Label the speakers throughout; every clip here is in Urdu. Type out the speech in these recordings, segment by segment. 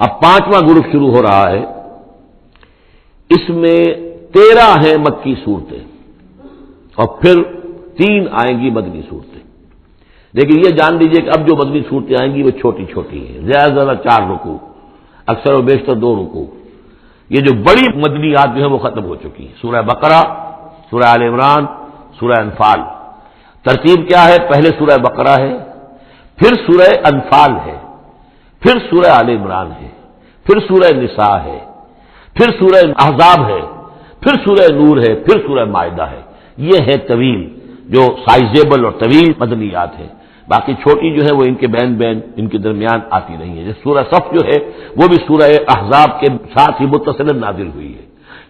Speaker 1: اب 5واں گروپ شروع ہو رہا ہے، اس میں 13 ہیں مکی صورتیں اور پھر 3 آئیں گی مدنی صورتیں۔ لیکن یہ جان لیجئے کہ اب جو مدنی صورتیں آئیں گی وہ چھوٹی چھوٹی ہیں، زیادہ سے زیادہ 4 رکوع، اکثر و بیشتر 2 رکوع۔ یہ جو بڑی مدنیات جو ہیں وہ ختم ہو چکی ہیں، سورہ بقرہ، سورہ آل عمران، سورہ انفال۔ ترتیب کیا ہے؟ پہلے سورہ بقرہ ہے، پھر سورہ انفال ہے، پھر سورہ آل عمران ہے، پھر سورہ نساء ہے، پھر سورہ احزاب ہے، پھر سورہ نور ہے، پھر سورہ مائدہ ہے۔ یہ ہے طویل، جو سائزیبل اور طویل مدنیات ہیں۔ باقی چھوٹی جو ہے وہ ان کے بین بین ان کے درمیان آتی رہی ہے۔ جیسے سورہ صف جو ہے وہ بھی سورہ احزاب کے ساتھ ہی متصل نازل ہوئی ہے۔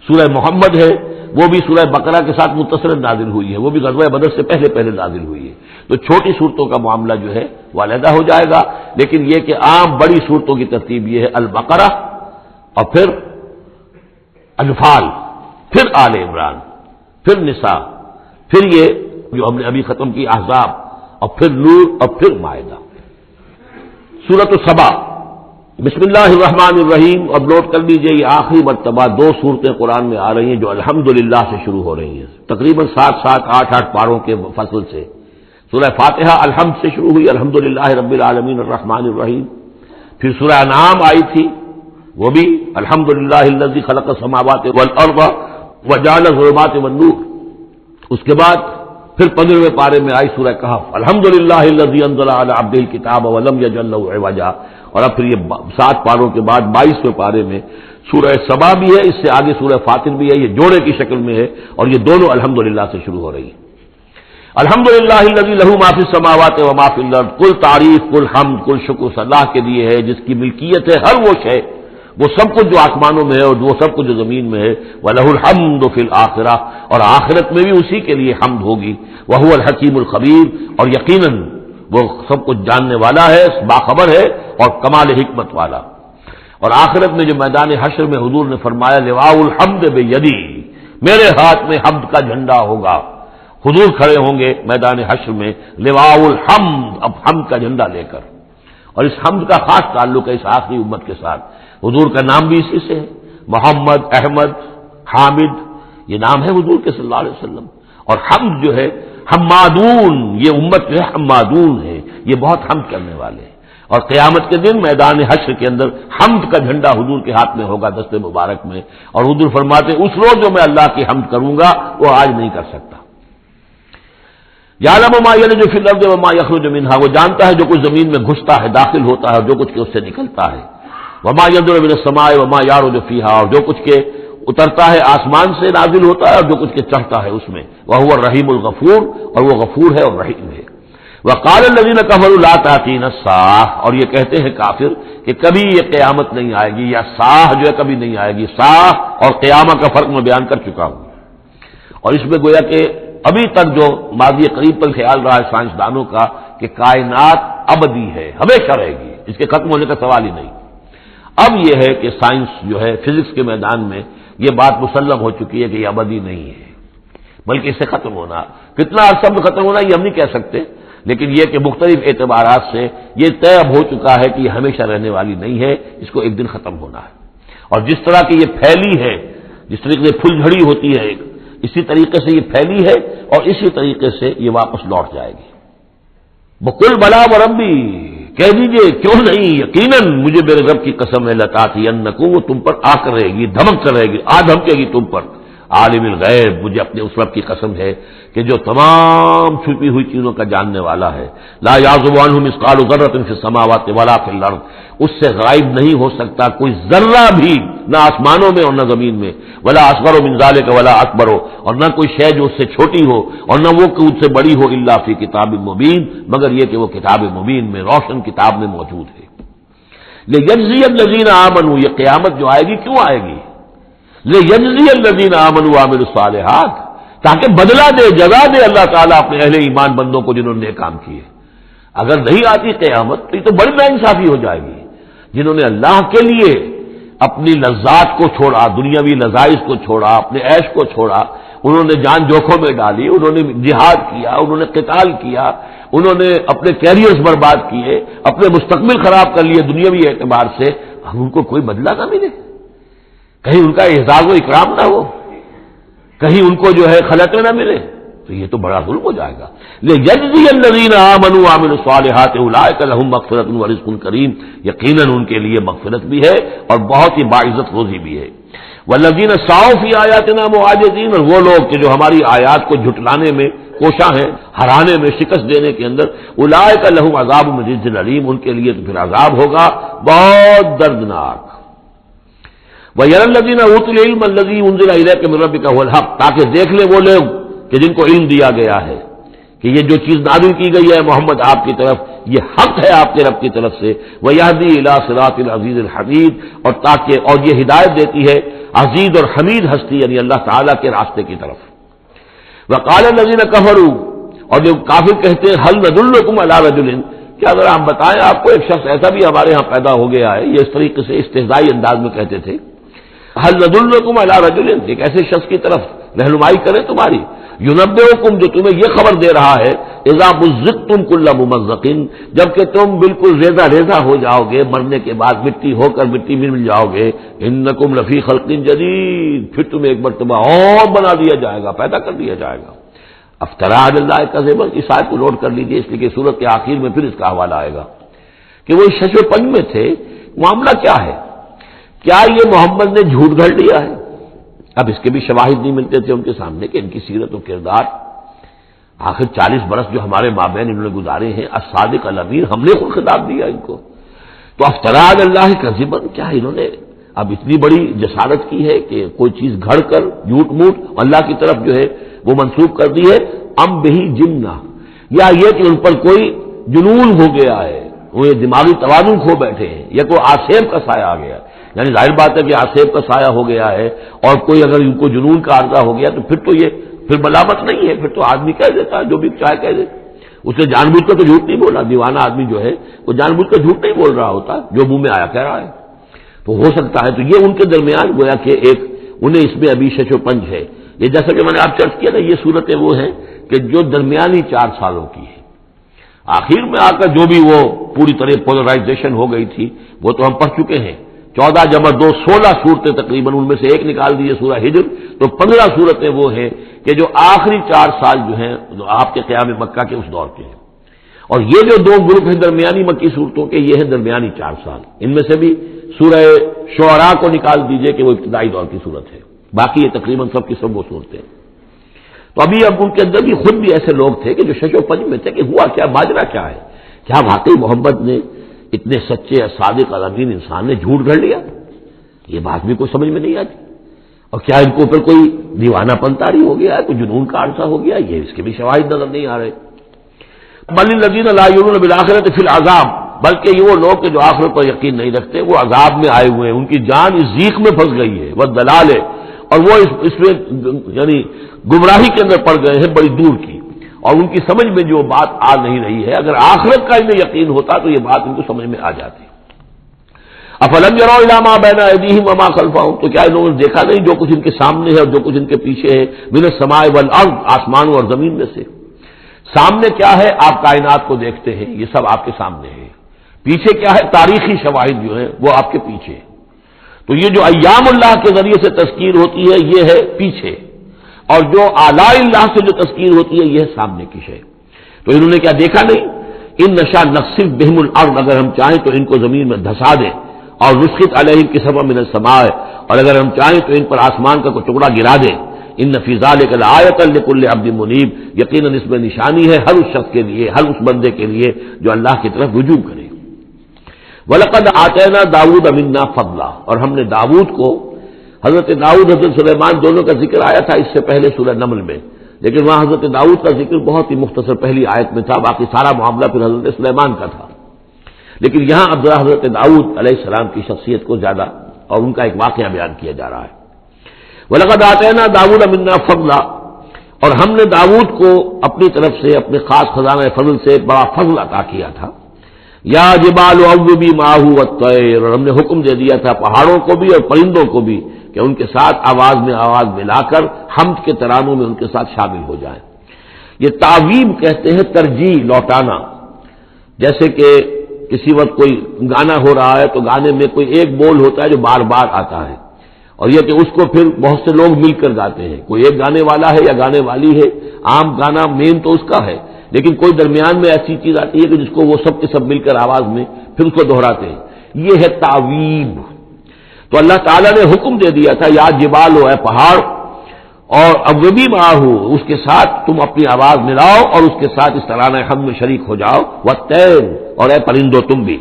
Speaker 1: سورہ محمد ہے وہ بھی سورہ بقرہ کے ساتھ متصل نازل ہوئی ہے، وہ بھی غزوہ بدر سے پہلے پہلے نازل ہوئی ہے۔ تو چھوٹی صورتوں کا معاملہ جو ہے وہ علیحدہ ہو جائے گا، لیکن یہ کہ عام بڑی صورتوں کی ترتیب یہ ہے: البقرہ اور پھر انفال، پھر آل عمران، پھر نساء، پھر یہ جو ہم نے ابھی ختم کی احزاب، اور پھر نور، اور پھر مائدہ۔ سورۃ السبا، بسم اللہ الرحمن الرحیم۔ اب نوٹ کر لیجئے یہ آخری مرتبہ 2 صورتیں قرآن میں آ رہی ہیں جو الحمدللہ سے شروع ہو رہی ہیں، تقریباً 7 8 پاروں کے فصل سے۔ سورہ فاتحہ الحمد سے شروع ہوئی، الحمدللہ رب العالمین الرحمن الرحیم۔ پھر سورہ انعام آئی تھی، وہ بھی الحمدللہ الذی خلق السماوات والارض وجعل الظلمات والنور۔ اس کے بعد پھر 15ویں پارے میں آئی سورہ کہف، الحمدللہ الذی انزل علی عبدہ الکتاب ولم یجعل لہ عوجا۔ اور اب پھر یہ 7 پاروں کے بعد 22ویں پارے میں سورہ سبا بھی ہے، اس سے آگے سورہ فاطر بھی ہے، یہ جوڑے کی شکل میں ہے، اور یہ دونوں الحمدللہ سے شروع ہو رہی ہیں۔ الحمدللہ الذی لہ ما فی السماوات و ما فی الارض، کل تعریف، کل حمد، کل شکر اللہ کے لیے ہے جس کی ملکیت ہے ہر وہ شے، وہ سب کچھ جو آسمانوں میں ہے اور وہ سب کچھ جو زمین میں ہے۔ وَلَهُ الْحَمْدُ فِي الْآخِرَةِ، اور آخرت میں بھی اسی کے لیے حمد ہوگی۔ وَهُوَ الْحَكِيمُ الْخَبِيرُ، اور یقیناً وہ سب کچھ جاننے والا ہے، باخبر ہے اور کمال حکمت والا۔ اور آخرت میں جو میدان حشر میں حضور نے فرمایا لواء الحمد بیدی، میرے ہاتھ میں حمد کا جھنڈا ہوگا، حضور کھڑے ہوں گے میدان حشر میں لواء الحمد، اب حمد کا جھنڈا لے کر۔ اور اس حمد کا خاص تعلق ہے اس آخری امت کے ساتھ۔ حضور کا نام بھی اسی سے ہے، محمد، احمد، حامد، یہ نام ہے حضور کے صلی اللہ علیہ وسلم۔ اور حمد جو ہے حمادون، یہ امت جو ہے حمادون ہے، یہ بہت حمد کرنے والے ہیں۔ اور قیامت کے دن میدان حشر کے اندر حمد کا جھنڈا حضور کے ہاتھ میں ہوگا، دست مبارک میں۔ اور حضور فرماتے اس روز جو میں اللہ کی حمد کروں گا وہ آج نہیں کر سکتا۔ یعلم ما یلج فی الارض وما یخرج منها، وہ جانتا ہے جو کچھ زمین میں گھستا ہے، داخل ہوتا ہے، اور جو کچھ کہ اس سے نکلتا ہے۔ وما ينزل من السماء وما يعرج فيها، اور جو کچھ کے اترتا ہے آسمان سے نازل ہوتا ہے اور جو کچھ کے چڑھتا ہے اس میں۔ وهو الرحیم الغفور، اور وہ غفور ہے اور رحیم ہے۔ وقال الذين كفروا لا تأتينا الساعة، اور یہ کہتے ہیں کافر کہ کبھی یہ قیامت نہیں آئے گی، یا ساعہ جو ہے کبھی نہیں آئے گی۔ ساعہ اور قیامت کا فرق میں بیان کر چکا ہوں، اور اس میں گویا کہ ابھی تک جو ماضی قریب پر خیال رہا ہے سائنسدانوں کا کہ کائنات ابدی ہے، ہمیشہ رہے گی، اس کے ختم ہونے کا سوال ہی نہیں۔ اب یہ ہے کہ سائنس جو ہے فزکس کے میدان میں یہ بات مسلم ہو چکی ہے کہ یہ ابدی نہیں ہے، بلکہ اس سے ختم ہونا، کتنا عرصہ میں ختم ہونا یہ ہم نہیں کہہ سکتے، لیکن یہ کہ مختلف اعتبارات سے یہ طے اب ہو چکا ہے کہ یہ ہمیشہ رہنے والی نہیں ہے، اس کو ایک دن ختم ہونا ہے۔ اور جس طرح کی یہ پھیلی ہے، جس طریقے سے پھول جھڑی ہوتی ہے ایک، اسی طریقے سے یہ پھیلی ہے اور اسی طریقے سے یہ واپس لوٹ جائے گی۔ بقل بلا وربی، کہہ دیجئے کیوں نہیں، یقیناً مجھے میرے رب کی قسم ہے، لتاتینکم، وہ تم پر آ کر رہے گی، دھمک کر رہے گی، دھمکے گی تم پر۔ عالم الغیب، مجھے اپنے اس رب کی قسم ہے کہ جو تمام چھپی ہوئی چیزوں کا جاننے والا ہے۔ لا یعزب عنہ مثقال ذرۃ فی السماوات ولا فی الارض، اس سے غائب نہیں ہو سکتا کوئی ذرہ بھی، نہ آسمانوں میں اور نہ زمین میں۔ ولا اصغر من ذلک ولا اکبر، اور نہ کوئی شے جو اس سے چھوٹی ہو اور نہ وہ کہ اس سے بڑی ہو، الا فی کتاب مبین، مگر یہ کہ وہ کتاب مبین میں، روشن کتاب میں موجود ہے۔ لیجزی الذین آمنوا، یہ قیامت جو آئے گی کیوں آئے گی؟ لیجزی الذین آمنوا وعملوا الصالحات، تاکہ بدلہ دے، جزا دے اللہ تعالیٰ اپنے اہل ایمان بندوں کو جنہوں نے نیک کام کیے۔ اگر نہیں آتی قیامت تو یہ تو بڑی ناانصافی ہو جائے گی۔ جنہوں نے اللہ کے لیے اپنی لذات کو چھوڑا، دنیاوی لذائذ کو چھوڑا، اپنے عیش کو چھوڑا، انہوں نے جان جوکھوں میں ڈالی، انہوں نے جہاد کیا، انہوں نے قتال کیا، انہوں نے اپنے کیریئرز برباد کیے، اپنے مستقبل خراب کر لیے دنیاوی اعتبار سے، ہم ان کو کوئی بدلہ نہ ملے، کہیں ان کا اعزاز و اکرام نہ ہو، کہیں ان کو جو ہے خلط نہ ملے، تو یہ تو بڑا ظلم ہو جائے گا۔ لِيَجْزِيَ الَّذِينَ آمَنُوا وَعَمِلُوا الصَّالِحَاتِ أُولَٰئِكَ لَهُم مَّغْفِرَةٌ وَرِزْقٌ كَرِيمٌ، یقیناً ان کے لیے مغفرت بھی ہے اور بہت ہی باعزت روزی بھی ہے۔ وَالَّذِينَ سَعَوْا فِي آيَاتِنَا مُعَاجِزِينَ، اور وہ لوگ کہ جو ہماری آیات کو جھٹلانے میں کوشاں ہیں، ہرانے میں، شکست دینے کے اندر، أُولَٰئِكَ لَهُمْ عَذَابٌ مِّن رِجْزٍ أَلِيمٌ، ان کے لیے تو پھر عذاب ہوگا بہت دردناک۔ وَيَرَى الَّذِينَ أُوتُوا الْعِلْمَ الَّذِي أُنزِلَ إِلَيْكَ مِن رَّبِّكَ هُوَ الْحَقُّ، تاکہ دیکھ لیں وہ لوگ کہ جن کو علم دیا گیا ہے کہ یہ جو چیز نازل کی گئی ہے محمد آپ کی طرف، یہ حق ہے آپ کے رب کی طرف سے۔ وَيَهْدِي إِلَىٰ صِرَاطِ الْعَزِيزِ الْحَمِيدِ، اور یہ ہدایت دیتی ہے عزیز اور حمید ہستی یعنی اللہ تعالیٰ کے راستے کی طرف۔ وَقَالَ الَّذِينَ كَفَرُوا، اور جو کافر کہتے ہیں هَلْ نَدُلُّكُمْ عَلَىٰ رَجُلٍ، کیا ذرا ہم بتائیں آپ کو ایک شخص ایسا بھی ہمارے ہاں پیدا ہو گیا ہے، یہ اس طریقے سے استہزائی انداز میں کہتے تھے، هَلْ نَدُلُّكُمْ عَلَىٰ رَجُلٍ، ایک ایسے شخص کی طرف رہنمائی کرے تمہاری، يُنَبِّئُكُمْ، جو تمہیں یہ خبر دے رہا ہے، اذا مزقتم كل ممزق، جبکہ تم بالکل ریزہ ریزہ ہو جاؤ گے، مرنے کے بعد مٹی ہو کر مٹی میں مل جاؤ گے، انکم لفی خلق جدید، پھر تمہیں ایک مرتبہ اور بنا دیا جائے گا، پیدا کر دیا جائے گا۔ افترا علی اللہ کذبا، اس آیت کو نوٹ کر لیجیے، اس لیے کہ سورت کے آخر میں پھر اس کا حوالہ آئے گا کہ وہ شش و پنج میں تھے۔ معاملہ کیا ہے؟ کیا یہ محمد نے جھوٹ گھڑ لیا ہے؟ اب اس کے بھی شواہد نہیں ملتے تھے ان کے سامنے کہ ان کی سیرت و کردار، آخر 40 برس جو ہمارے مابین انہوں نے گزارے ہیں، الصادق الامین، ہم نے خود خطاب دیا ان کو، تو افترا علی اللہ کذبا، کیا انہوں نے اب اتنی بڑی جسارت کی ہے کہ کوئی چیز گھڑ کر جھوٹ موٹ اللہ کی طرف جو ہے وہ منسوب کر دی ہے؟ ام بہی جنہ، یا یہ کہ ان پر کوئی جنون ہو گیا ہے، وہ دماغی توازن کھو بیٹھے ہیں، یا کوئی آسیب کا سایہ آ گیا، یعنی ظاہر بات ہے کہ آسیب کا سایہ ہو گیا ہے، اور کوئی اگر ان کو جنون کا عارضہ ہو گیا تو پھر تو یہ پھر ملامت نہیں ہے، پھر تو آدمی کہہ دیتا ہے جو بھی چاہے کہہ دے، اس نے جان بوجھ کر تو جھوٹ نہیں بولا، دیوانہ آدمی جو ہے وہ جان بوجھ کر جھوٹ نہیں بول رہا ہوتا، جو منہ میں آیا کہہ رہا ہے، تو ہو سکتا ہے تو یہ ان کے درمیان گویا کہ ایک انہیں اس میں ابھی شش و پنج ہے۔ یہ جیسا کہ میں نے آپ چرچ کیا نا، یہ صورتیں وہ ہیں کہ جو درمیانی 4 سالوں کی ہے، آخر میں آ کر جو بھی وہ پوری طرح پولرائزیشن ہو گئی تھی وہ تو ہم پڑھ چکے ہیں، 14 جمع 2 16 صورتیں تقریباً، ان میں سے ایک نکال دیجیے سورہ ہجر، تو 15 صورتیں وہ ہیں کہ جو آخری 4 سال جو ہیں آپ کے قیام مکہ کے اس دور کے ہیں، اور یہ جو 2 گروپ ہیں درمیانی مکی صورتوں کے، یہ ہیں درمیانی 4 سال، ان میں سے بھی سورہ شعراء کو نکال دیجیے کہ وہ ابتدائی دور کی صورت ہے، باقی یہ تقریباً سب کی سب وہ صورتیں ہیں۔ تو اب ان کے اندر بھی خود بھی ایسے لوگ تھے کہ جو شش و پنج میں تھے کہ ہوا کیا، ماجرا کیا ہے، کیا واقعی محمد نے اتنے سچے صادق الامین انسان نے جھوٹ گھڑ لیا؟ یہ بات بھی کوئی سمجھ میں نہیں آتی، اور کیا ان کو اوپر کوئی دیوانہ پن طاری ہو گیا ہے، کوئی جنون کا عارضہ ہو گیا، یہ اس کے بھی شواہد نظر نہیں آ رہے۔ بل الذین لا یؤمنون بالآخرۃ فی العذاب، بلکہ یہ وہ لوگ کہ جو آخرت پر یقین نہیں رکھتے وہ عذاب میں آئے ہوئے ہیں، ان کی جان اس ضیق میں پھنس گئی ہے، والضلال ہے، اور وہ اس میں یعنی گمراہی کے اندر پڑ گئے ہیں بڑی دور کی، اور ان کی سمجھ میں جو بات آ نہیں رہی ہے، اگر آخرت کا انہیں یقین ہوتا تو یہ بات ان کو سمجھ میں آ جاتی۔ افلم یروا الی ما بین ایدیہم وما خلفہم، تو کیا انہوں نے دیکھا نہیں جو کچھ ان کے سامنے ہے اور جو کچھ ان کے پیچھے ہے، من السماء والارض، آسمانوں اور زمین میں سے۔ سامنے کیا ہے؟ آپ کائنات کو دیکھتے ہیں، یہ سب آپ کے سامنے ہے، پیچھے کیا ہے؟ تاریخی شواہد جو ہیں وہ آپ کے پیچھے، تو یہ جو ایام اللہ کے ذریعے سے تذکیر ہوتی ہے یہ ہے پیچھے، اور جو آلاء اللہ سے جو تذکیر ہوتی ہے یہ ہے سامنے کی شے۔ تو انہوں نے کیا دیکھا نہیں؟ ان نشاء نخسف بہم الارض، اگر ہم چاہیں تو ان کو زمین میں دھسا دیں، اور نسقط علیہم کسفا من السماء، اور اگر ہم چاہیں تو ان پر آسمان کا کوئی ٹکڑا گرا دیں۔ ان فی ذلک لآیۃ لکل عبد منیب، یقیناً اس میں نشانی ہے ہر اس شخص کے لیے، ہر اس بندے کے لیے جو اللہ کی طرف رجوع کرے۔ وَلَقَدْ آتَيْنَا دَاوُودَ مِنَّا فَضْلًا، اور ہم نے داؤد کو، حضرت داؤد حضرت سلیمان دونوں کا ذکر آیا تھا اس سے پہلے سورہ نمل میں، لیکن وہاں حضرت داؤد کا ذکر بہت ہی مختصر پہلی آیت میں تھا، باقی سارا معاملہ پھر حضرت سلیمان کا تھا، لیکن یہاں اب ذرا حضرت داؤد علیہ السلام کی شخصیت کو زیادہ اور ان کا ایک واقعہ بیان کیا جا رہا ہے۔ وَلَقَدْ آتَيْنَا دَاوُودَ مِنَّا فَضْلًا، اور ہم نے داؤد کو اپنی طرف سے اپنے خاص خزانہ فضل سے بڑا فضل عطا کیا تھا۔ یا جبال اوبی ماہ والطیر، اور ہم نے حکم دے دیا تھا پہاڑوں کو بھی اور پرندوں کو بھی کہ ان کے ساتھ آواز میں آواز ملا کر حمد کے ترانوں میں ان کے ساتھ شامل ہو جائیں۔ یہ تعویب کہتے ہیں ترجیح، لوٹانا، جیسے کہ کسی وقت کوئی گانا ہو رہا ہے تو گانے میں کوئی ایک بول ہوتا ہے جو بار بار آتا ہے، اور یہ کہ اس کو پھر بہت سے لوگ مل کر گاتے ہیں، کوئی ایک گانے والا ہے یا گانے والی ہے، عام گانا مین تو اس کا ہے، لیکن کوئی درمیان میں ایسی چیز آتی ہے کہ جس کو وہ سب کے سب مل کر آواز میں پھر اس کو دہراتے ہیں، یہ ہے تعویب۔ تو اللہ تعالیٰ نے حکم دے دیا تھا یا جبال ہو، اے پہاڑ، اور اوبی ماہو، اس کے ساتھ تم اپنی آواز ملاؤ اور اس کے ساتھ اس ترانہ حم میں شریک ہو جاؤ، والطیر، اور اے پرندو تم بھی،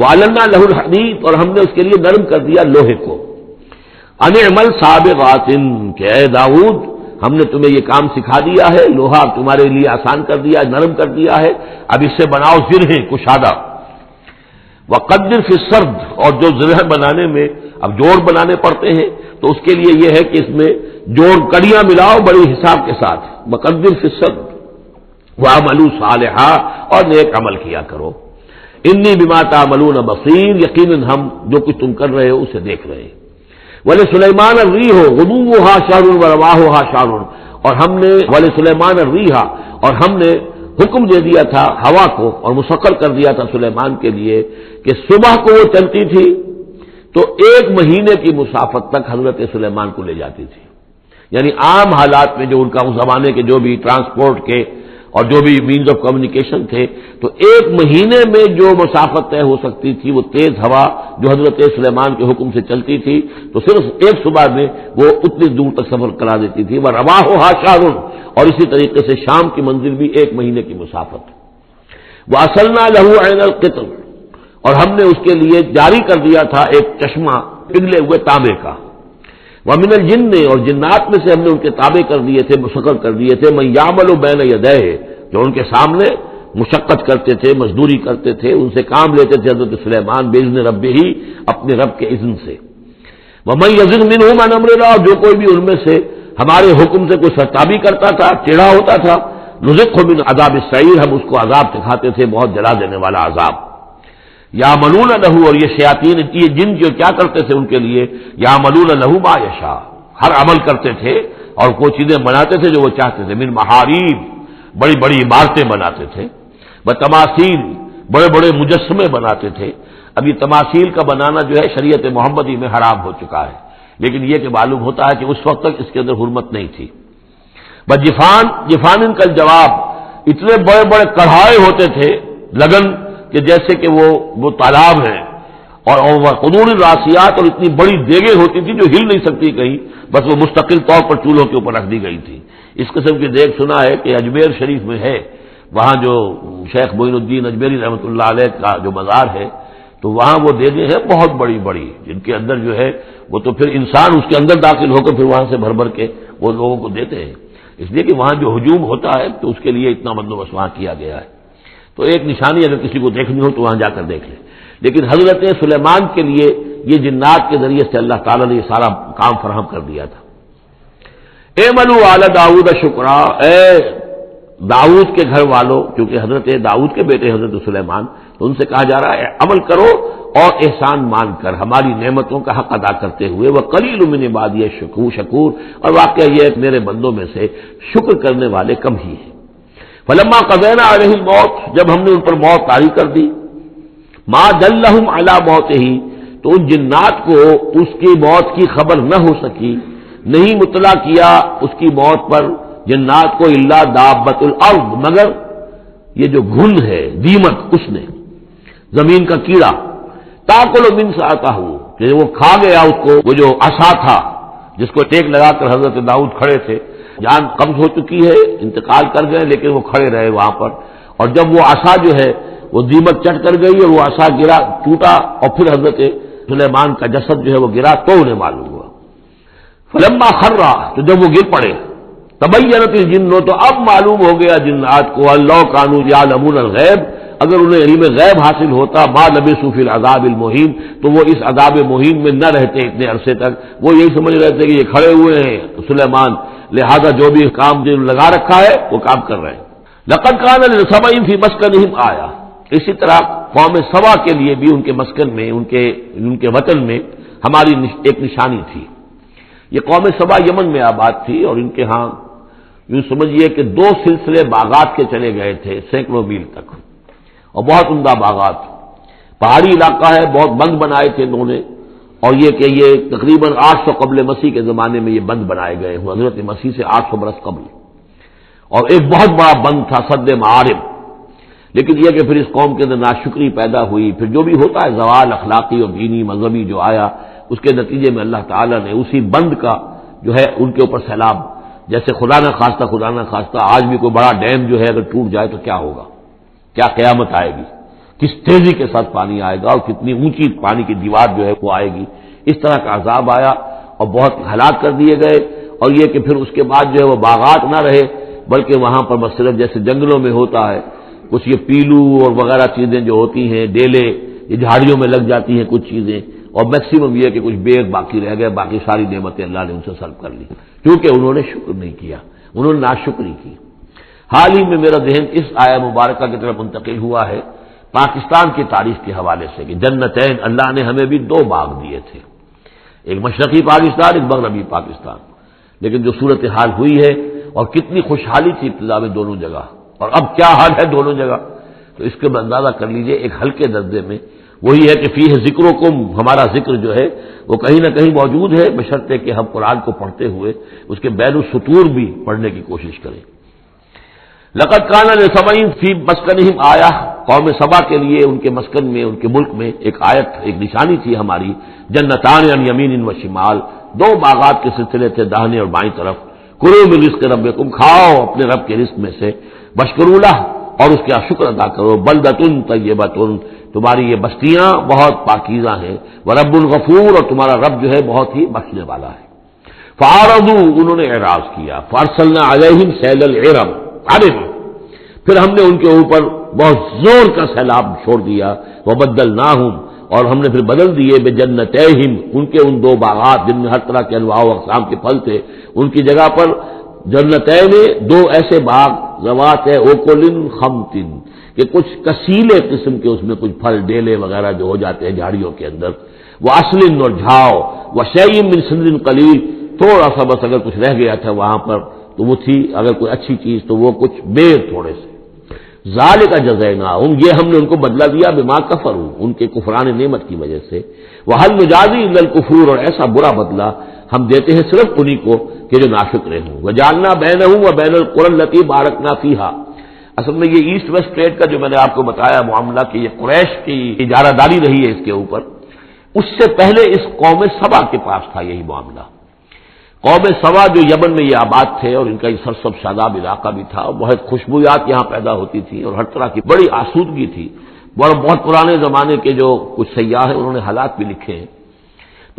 Speaker 1: وَعَلَنَّا لَهُ الْحَدِيدَ، اور ہم نے اس کے لیے نرم کر دیا لوہے کو، ان اعمل سابغات، کہ اے داؤد ہم نے تمہیں یہ کام سکھا دیا ہے، لوہا تمہارے لیے آسان کر دیا، نرم کر دیا ہے، اب اس سے بناؤ زرہیں کشادہ، وقدر فی السرد، اور جو زرہ بنانے میں اب جوڑ بنانے پڑتے ہیں تو اس کے لیے یہ ہے کہ اس میں جوڑ کڑیاں ملاؤ بڑی حساب کے ساتھ، وقدر فی السرد وَعَمَلُوا صَالِحًا، اور نیک عمل کیا کرو، انی بما تعملون بصیر، یقیناً ہم جو کچھ تم کر رہے ہو اسے دیکھ رہے ہیں، وَلِسُلَيْمَانَ الرِّيحُ غُدُوُّهَا شَهْرٌ وَرَوَاحُهَا شَهْرٌ، اور ہم نے وَلِسُلَيْمَانَ الرِّيحَ، اور ہم نے حکم دے دیا تھا ہوا کو اور مسخر کر دیا تھا سلیمان کے لیے کہ صبح کو وہ چلتی تھی تو 1 مہینے کی مسافت تک حضرت سلیمان کو لے جاتی تھی، یعنی عام حالات میں جو ان کا اس زمانے کے جو بھی ٹرانسپورٹ کے اور جو بھی مینز آف کمیونیکیشن تھے تو 1 مہینے میں جو مسافت طے ہو سکتی تھی وہ تیز ہوا جو حضرت سلیمان کے حکم سے چلتی تھی تو صرف ایک صبح میں وہ اتنی دور تک سفر کرا دیتی تھی، وَرَوَاحُهَا شَهْرٌ، اور اسی طریقے سے شام کی منزل بھی 1 مہینے کی مسافت، وَأَصَلْنَا لَهُ عَيْنَ الْقِطْرِ، اور ہم نے اس کے لیے جاری کر دیا تھا ایک چشمہ پگھلے ہوئے تانبے کا، وَمِنَ الْجِنِّ، اور جنات میں سے ہم نے ان کے تابع کر دیے تھے، مسخر کر دیے تھے، مَن يَعْمَلُ بَيْنَ يَدَيْهِ، جو ان کے سامنے مشقت کرتے تھے، مزدوری کرتے تھے، ان سے کام لیتے تھے حضرت سلیمان بِإِذْنِ رَبِّهِ، اپنے رب کے اذن سے، وَمَن يَزِغْ مِنْهُمْ عَنْ أَمْرِنَا، اور جو کوئی بھی ان میں سے ہمارے حکم سے کوئی سرتابی کرتا تھا، ٹیڑھا ہوتا تھا، نُذِقْهُ مِنْ عَذَابِ السَّعِيرِ، ہم اس کو عذاب دکھاتے تھے بہت جلا دینے والا عذاب، یعملون لہ، اور یہ شیاطین یہ جن جو کیا کرتے تھے ان کے لیے، یعملون لہ ما یشاء، ہر عمل کرتے تھے اور کوئی چیزیں بناتے تھے جو وہ چاہتے تھے، من محاریب، بڑی بڑی عمارتیں بناتے تھے، بتماثیل، بڑے بڑے مجسمے بناتے تھے۔ اب یہ تماثیل کا بنانا جو ہے شریعت محمدی میں حرام ہو چکا ہے، لیکن یہ کہ معلوم ہوتا ہے کہ اس وقت تک اس کے اندر حرمت نہیں تھی۔ بجفان، جفان کا جواب، اتنے بڑے بڑے کڑھائے ہوتے تھے لگن کہ جیسے کہ وہ تالاب ہیں، اور قدور الراسیات، اور اتنی بڑی دیگیں ہوتی تھی جو ہل نہیں سکتی کہیں، بس وہ مستقل طور پر چولہوں کے اوپر رکھ دی گئی تھی۔ اس قسم کی دیگ سنا ہے کہ اجمیر شریف میں ہے، وہاں جو شیخ معین الدین اجمیری رحمۃ اللہ علیہ کا جو مزار ہے تو وہاں وہ دیگیں ہیں بہت بڑی بڑی، جن کے اندر جو ہے وہ تو پھر انسان اس کے اندر داخل ہو کر پھر وہاں سے بھر بھر کے وہ لوگوں کو دیتے ہیں، اس لیے کہ وہاں جو ہجوم ہوتا ہے تو اس کے لیے اتنا بندوبست وہاں کیا گیا ہے۔ تو ایک نشانی اگر کسی کو دیکھنی ہو تو وہاں جا کر دیکھ لیں، لیکن حضرت سلیمان کے لیے یہ جنات کے ذریعے سے اللہ تعالیٰ نے یہ سارا کام فراہم کر دیا تھا۔ اعملوا آل داؤد شکرا، اے داؤد کے گھر والوں، کیونکہ حضرت داؤد کے بیٹے حضرت سلیمان، تو ان سے کہا جا رہا ہے عمل کرو اور احسان مان کر ہماری نعمتوں کا حق ادا کرتے ہوئے، وقلیل من عبادی شکور، اور واقعہ یہ ہے کہ میرے بندوں میں سے شکر کرنے والے کم ہی ہیں۔ فلما قضینا علیہ الموت، جب ہم نے ان پر موت طاری کر دی، ما دلہم علی موتہ، تو ان جنات کو اس کی موت کی خبر نہ ہو سکی، نہیں مطلع کیا اس کی موت پر جنات کو، الا دابۃ الارض، مگر یہ جو گھن ہے دیمک، اس نے زمین کا کیڑا، تاکل من ساعتہ، کہ وہ کھا گیا اس کو، وہ جو عصا تھا جس کو ٹیک لگا کر حضرت داؤد کھڑے تھے، جان قبض ہو چکی ہے، انتقال کر گئے لیکن وہ کھڑے رہے وہاں پر، اور جب وہ عصا جو ہے وہ دیمک چٹ کر گئی اور وہ عصا گرا، ٹوٹا، اور پھر حضرت سلیمان کا جسد جو ہے وہ گرا تو انہیں معلوم ہوا۔ فلما خرّا، تو جب وہ گر پڑے، تبینت الجن، تو اب معلوم ہو گیا جنات کو، اللہ کانوا یعلمون الغیب، اگر انہیں علم غیب حاصل ہوتا، ما لبثوا فی العذاب المہین، تو وہ اس عذاب مہین میں نہ رہتے اتنے عرصے تک، وہ یہی سمجھ رہے تھے کہ یہ کھڑے ہوئے ہیں سلیمان، لہذا جو بھی کام جو لگا رکھا ہے وہ کام کر رہے ہیں۔ لقد کان لسبع فی مسکنہم آیہ، اسی طرح قوم سبا کے لیے بھی ان کے مسکن میں، ان کے وطن میں ہماری ایک نشانی تھی۔ یہ قوم سبا یمن میں آباد تھی، اور ان کے ہاں یوں سمجھیے کہ 2 سلسلے باغات کے چلے گئے تھے سینکڑوں میل تک، اور بہت عمدہ باغات، پہاڑی علاقہ ہے، بہت بند بنائے تھے انہوں نے، اور یہ کہ یہ تقریباً 800 قبل مسیح کے زمانے میں یہ بند بنائے گئے ہیں، حضرت مسیح سے 800 برس قبل، اور ایک بہت بڑا بند تھا سد معارب۔ لیکن یہ کہ پھر اس قوم کے اندر ناشکری پیدا ہوئی، پھر جو بھی ہوتا ہے زوال اخلاقی اور دینی مذہبی جو آیا، اس کے نتیجے میں اللہ تعالیٰ نے اسی بند کا جو ہے ان کے اوپر سیلاب، جیسے خدا نہ خواستہ آج بھی کوئی بڑا ڈیم جو ہے اگر ٹوٹ جائے تو کیا ہوگا، کیا قیامت آئے گی، کس تیزی کے ساتھ پانی آئے گا اور کتنی اونچی پانی کی دیوار جو ہے وہ آئے گی، اس طرح کا عذاب آیا اور بہت ہلاک کر دیے گئے۔ اور یہ کہ پھر اس کے بعد جو ہے وہ باغات نہ رہے، بلکہ وہاں پر صرف جیسے جنگلوں میں ہوتا ہے کچھ یہ پیلو اور وغیرہ چیزیں جو ہوتی ہیں، ڈیلے، یہ جھاڑیوں میں لگ جاتی ہیں کچھ چیزیں، اور میکسیمم یہ کہ کچھ بیگ باقی رہ گئے، باقی ساری نعمتیں اللہ نے ان سے سلب کر لی، کیونکہ انہوں نے شکر نہیں کیا، انہوں نے ناشکری کی۔ حال ہی میں میرا ذہن اس آیہ مبارکہ کی طرف منتقل ہوا ہے پاکستان کی تاریخ کے حوالے سے کہ جنتین، اللہ نے ہمیں بھی 2 باغ دیے تھے، ایک مشرقی پاکستان، ایک مغربی پاکستان، لیکن جو صورتحال ہوئی ہے اور کتنی خوشحالی تھی ابتدا میں دونوں جگہ، اور اب کیا حال ہے دونوں جگہ، تو اس کے اندازہ کر لیجئے ایک ہلکے درجے میں وہی ہے کہ فیہ ذکرکم، ہمارا ذکر جو ہے وہ کہیں نہ کہیں موجود ہے، بشرطے کہ ہم قرآن کو پڑھتے ہوئے اس کے بین السطور بھی پڑھنے کی کوشش کریں۔ لقد کان لسبع فی مسکنہم آیہ، قوم سبا کے لیے ان کے مسکن میں، ان کے ملک میں ایک آیت، ایک نشانی تھی ہماری، جنتان عن یمین و شمال، 2 باغات کے سلسلے تھے داہنے اور بائیں طرف، کلوا من رزق ربکم، کھاؤ اپنے رب کے رزق میں سے، واشکروا لہ، اور اس کا شکر ادا کرو، بلدۃ طیبۃ، تمہاری یہ بستیاں بہت پاکیزہ ہیں، ورب غفور، اور تمہارا رب جو ہے بہت ہی بخشنے والا ہے۔ فاعرضوا، انہوں نے اعراض کیا، فارسلنا علیہم سیل العرم، پھر ہم نے ان کے اوپر بہت زور کا سیلاب چھوڑ دیا، وبدلناہم، اور ہم نے پھر بدل دیے بجنتیہم، ان کے ان 2 باغات جن میں ہر طرح کے انواع و اقسام کے پھل تھے، ان کی جگہ پر جنتین، 2 ایسے باغ، ذوات اوکل خمط، کہ کچھ کسیلے قسم کے اس میں کچھ پھل ڈیلے وغیرہ جو ہو جاتے ہیں جھاڑیوں کے اندر، وہ اصل اور جھاؤ، وشیء من سدر قلیل، تھوڑا سا بس اگر کچھ رہ گیا تھا وہاں پر تو وہ تھی اگر کوئی اچھی چیز تو وہ کچھ بیر تھوڑے سے، ذالک جزیناہم، یہ ہم نے ان کو بدلہ دیا بما کفروا، ان کے کفران نعمت کی وجہ سے، وہل نجازی الا الکفور، اور ایسا برا بدلہ ہم دیتے ہیں صرف انہی کو کہ جو ناشکرے ہوں، وجعلنا بینہم وبین القری التی بارکنا فیہا، اصل میں یہ ایسٹ ویسٹ ٹریڈ کا جو میں نے آپ کو بتایا معاملہ کہ یہ قریش کی اجارہ داری رہی ہے اس کے اوپر، اس سے پہلے اس قوم سبا کے پاس تھا یہی معاملہ۔ قوم سبا جو یمن میں یہ آباد تھے اور ان کا یہ سرسب شاداب علاقہ بھی تھا، بہت خوشبویات یہاں پیدا ہوتی تھی اور ہر طرح کی بڑی آسودگی تھی، بہت پرانے زمانے کے جو کچھ سیاح ہیں انہوں نے حالات بھی لکھے ہیں،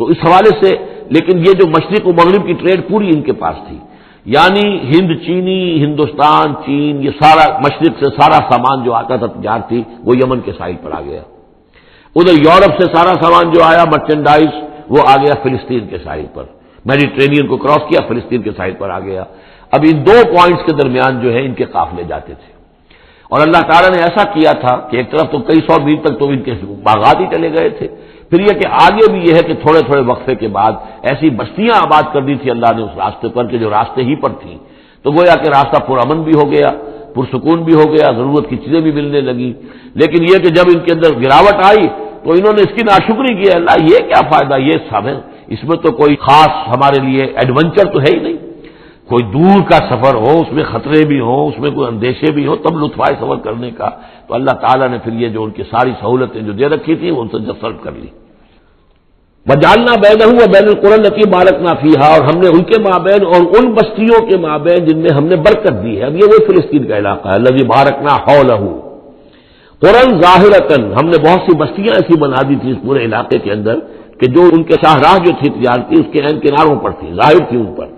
Speaker 1: تو اس حوالے سے، لیکن یہ جو مشرق و مغرب کی ٹریڈ پوری ان کے پاس تھی، یعنی ہند چینی، ہندوستان چین، یہ سارا مشرق سے سارا سامان جو آتا تھا تجارتی وہ یمن کے ساحل پر آ گیا، ادھر یورپ سے سارا سامان جو آیا مرچنڈائز وہ آ گیا فلسطین کے ساحل پر، میڈیٹرینین کو کراس کیا فلسطین کے ساحل پر آ گیا۔ اب ان 2 پوائنٹس کے درمیان جو ہے ان کے قافلے جاتے تھے، اور اللہ تعالیٰ نے ایسا کیا تھا کہ ایک طرف تو کئی 100 میل تک تو ان کے باغات ہی چلے گئے تھے، پھر یہ کہ آگے بھی یہ ہے کہ تھوڑے تھوڑے وقفے کے بعد ایسی بستیاں آباد کر دی تھی اللہ نے اس راستے پر کہ جو راستے ہی پر تھیں، تو گویا کہ راستہ پرامن بھی ہو گیا، پرسکون بھی ہو گیا، ضرورت کی چیزیں بھی ملنے لگی، لیکن یہ کہ جب ان کے اندر گراوٹ آئی تو انہوں نے اس کی ناشکری کی، اللہ یہ کیا فائدہ، یہ سب ہے، اس میں تو کوئی خاص ہمارے لیے ایڈونچر تو ہے ہی نہیں، کوئی دور کا سفر ہو اس میں خطرے بھی ہوں، اس میں کوئی اندیشے بھی ہوں، تب لطف آئے سفر کرنے کا، تو اللہ تعالیٰ نے پھر یہ جو ان کی ساری سہولتیں جو دے رکھی تھیں ان سے سلب کر لی۔ وجعلنا بینہم وبین القری التی بارکنا فیہا، اور ہم نے ان کے مابین اور ان بستیوں کے مابین جن میں ہم نے برکت دی ہے، اب یہ وہی فلسطین کا علاقہ ہے، الذی بارکنا حولہ، قرآن ظاہرتاً، ہم نے بہت سی بستیاں ایسی بنا دی تھی اس پورے علاقے کے اندر کہ جو ان کے شاہراہ جو تھی تجارتی اس کے عین کناروں پر تھی، ظاہر تھی ان پر،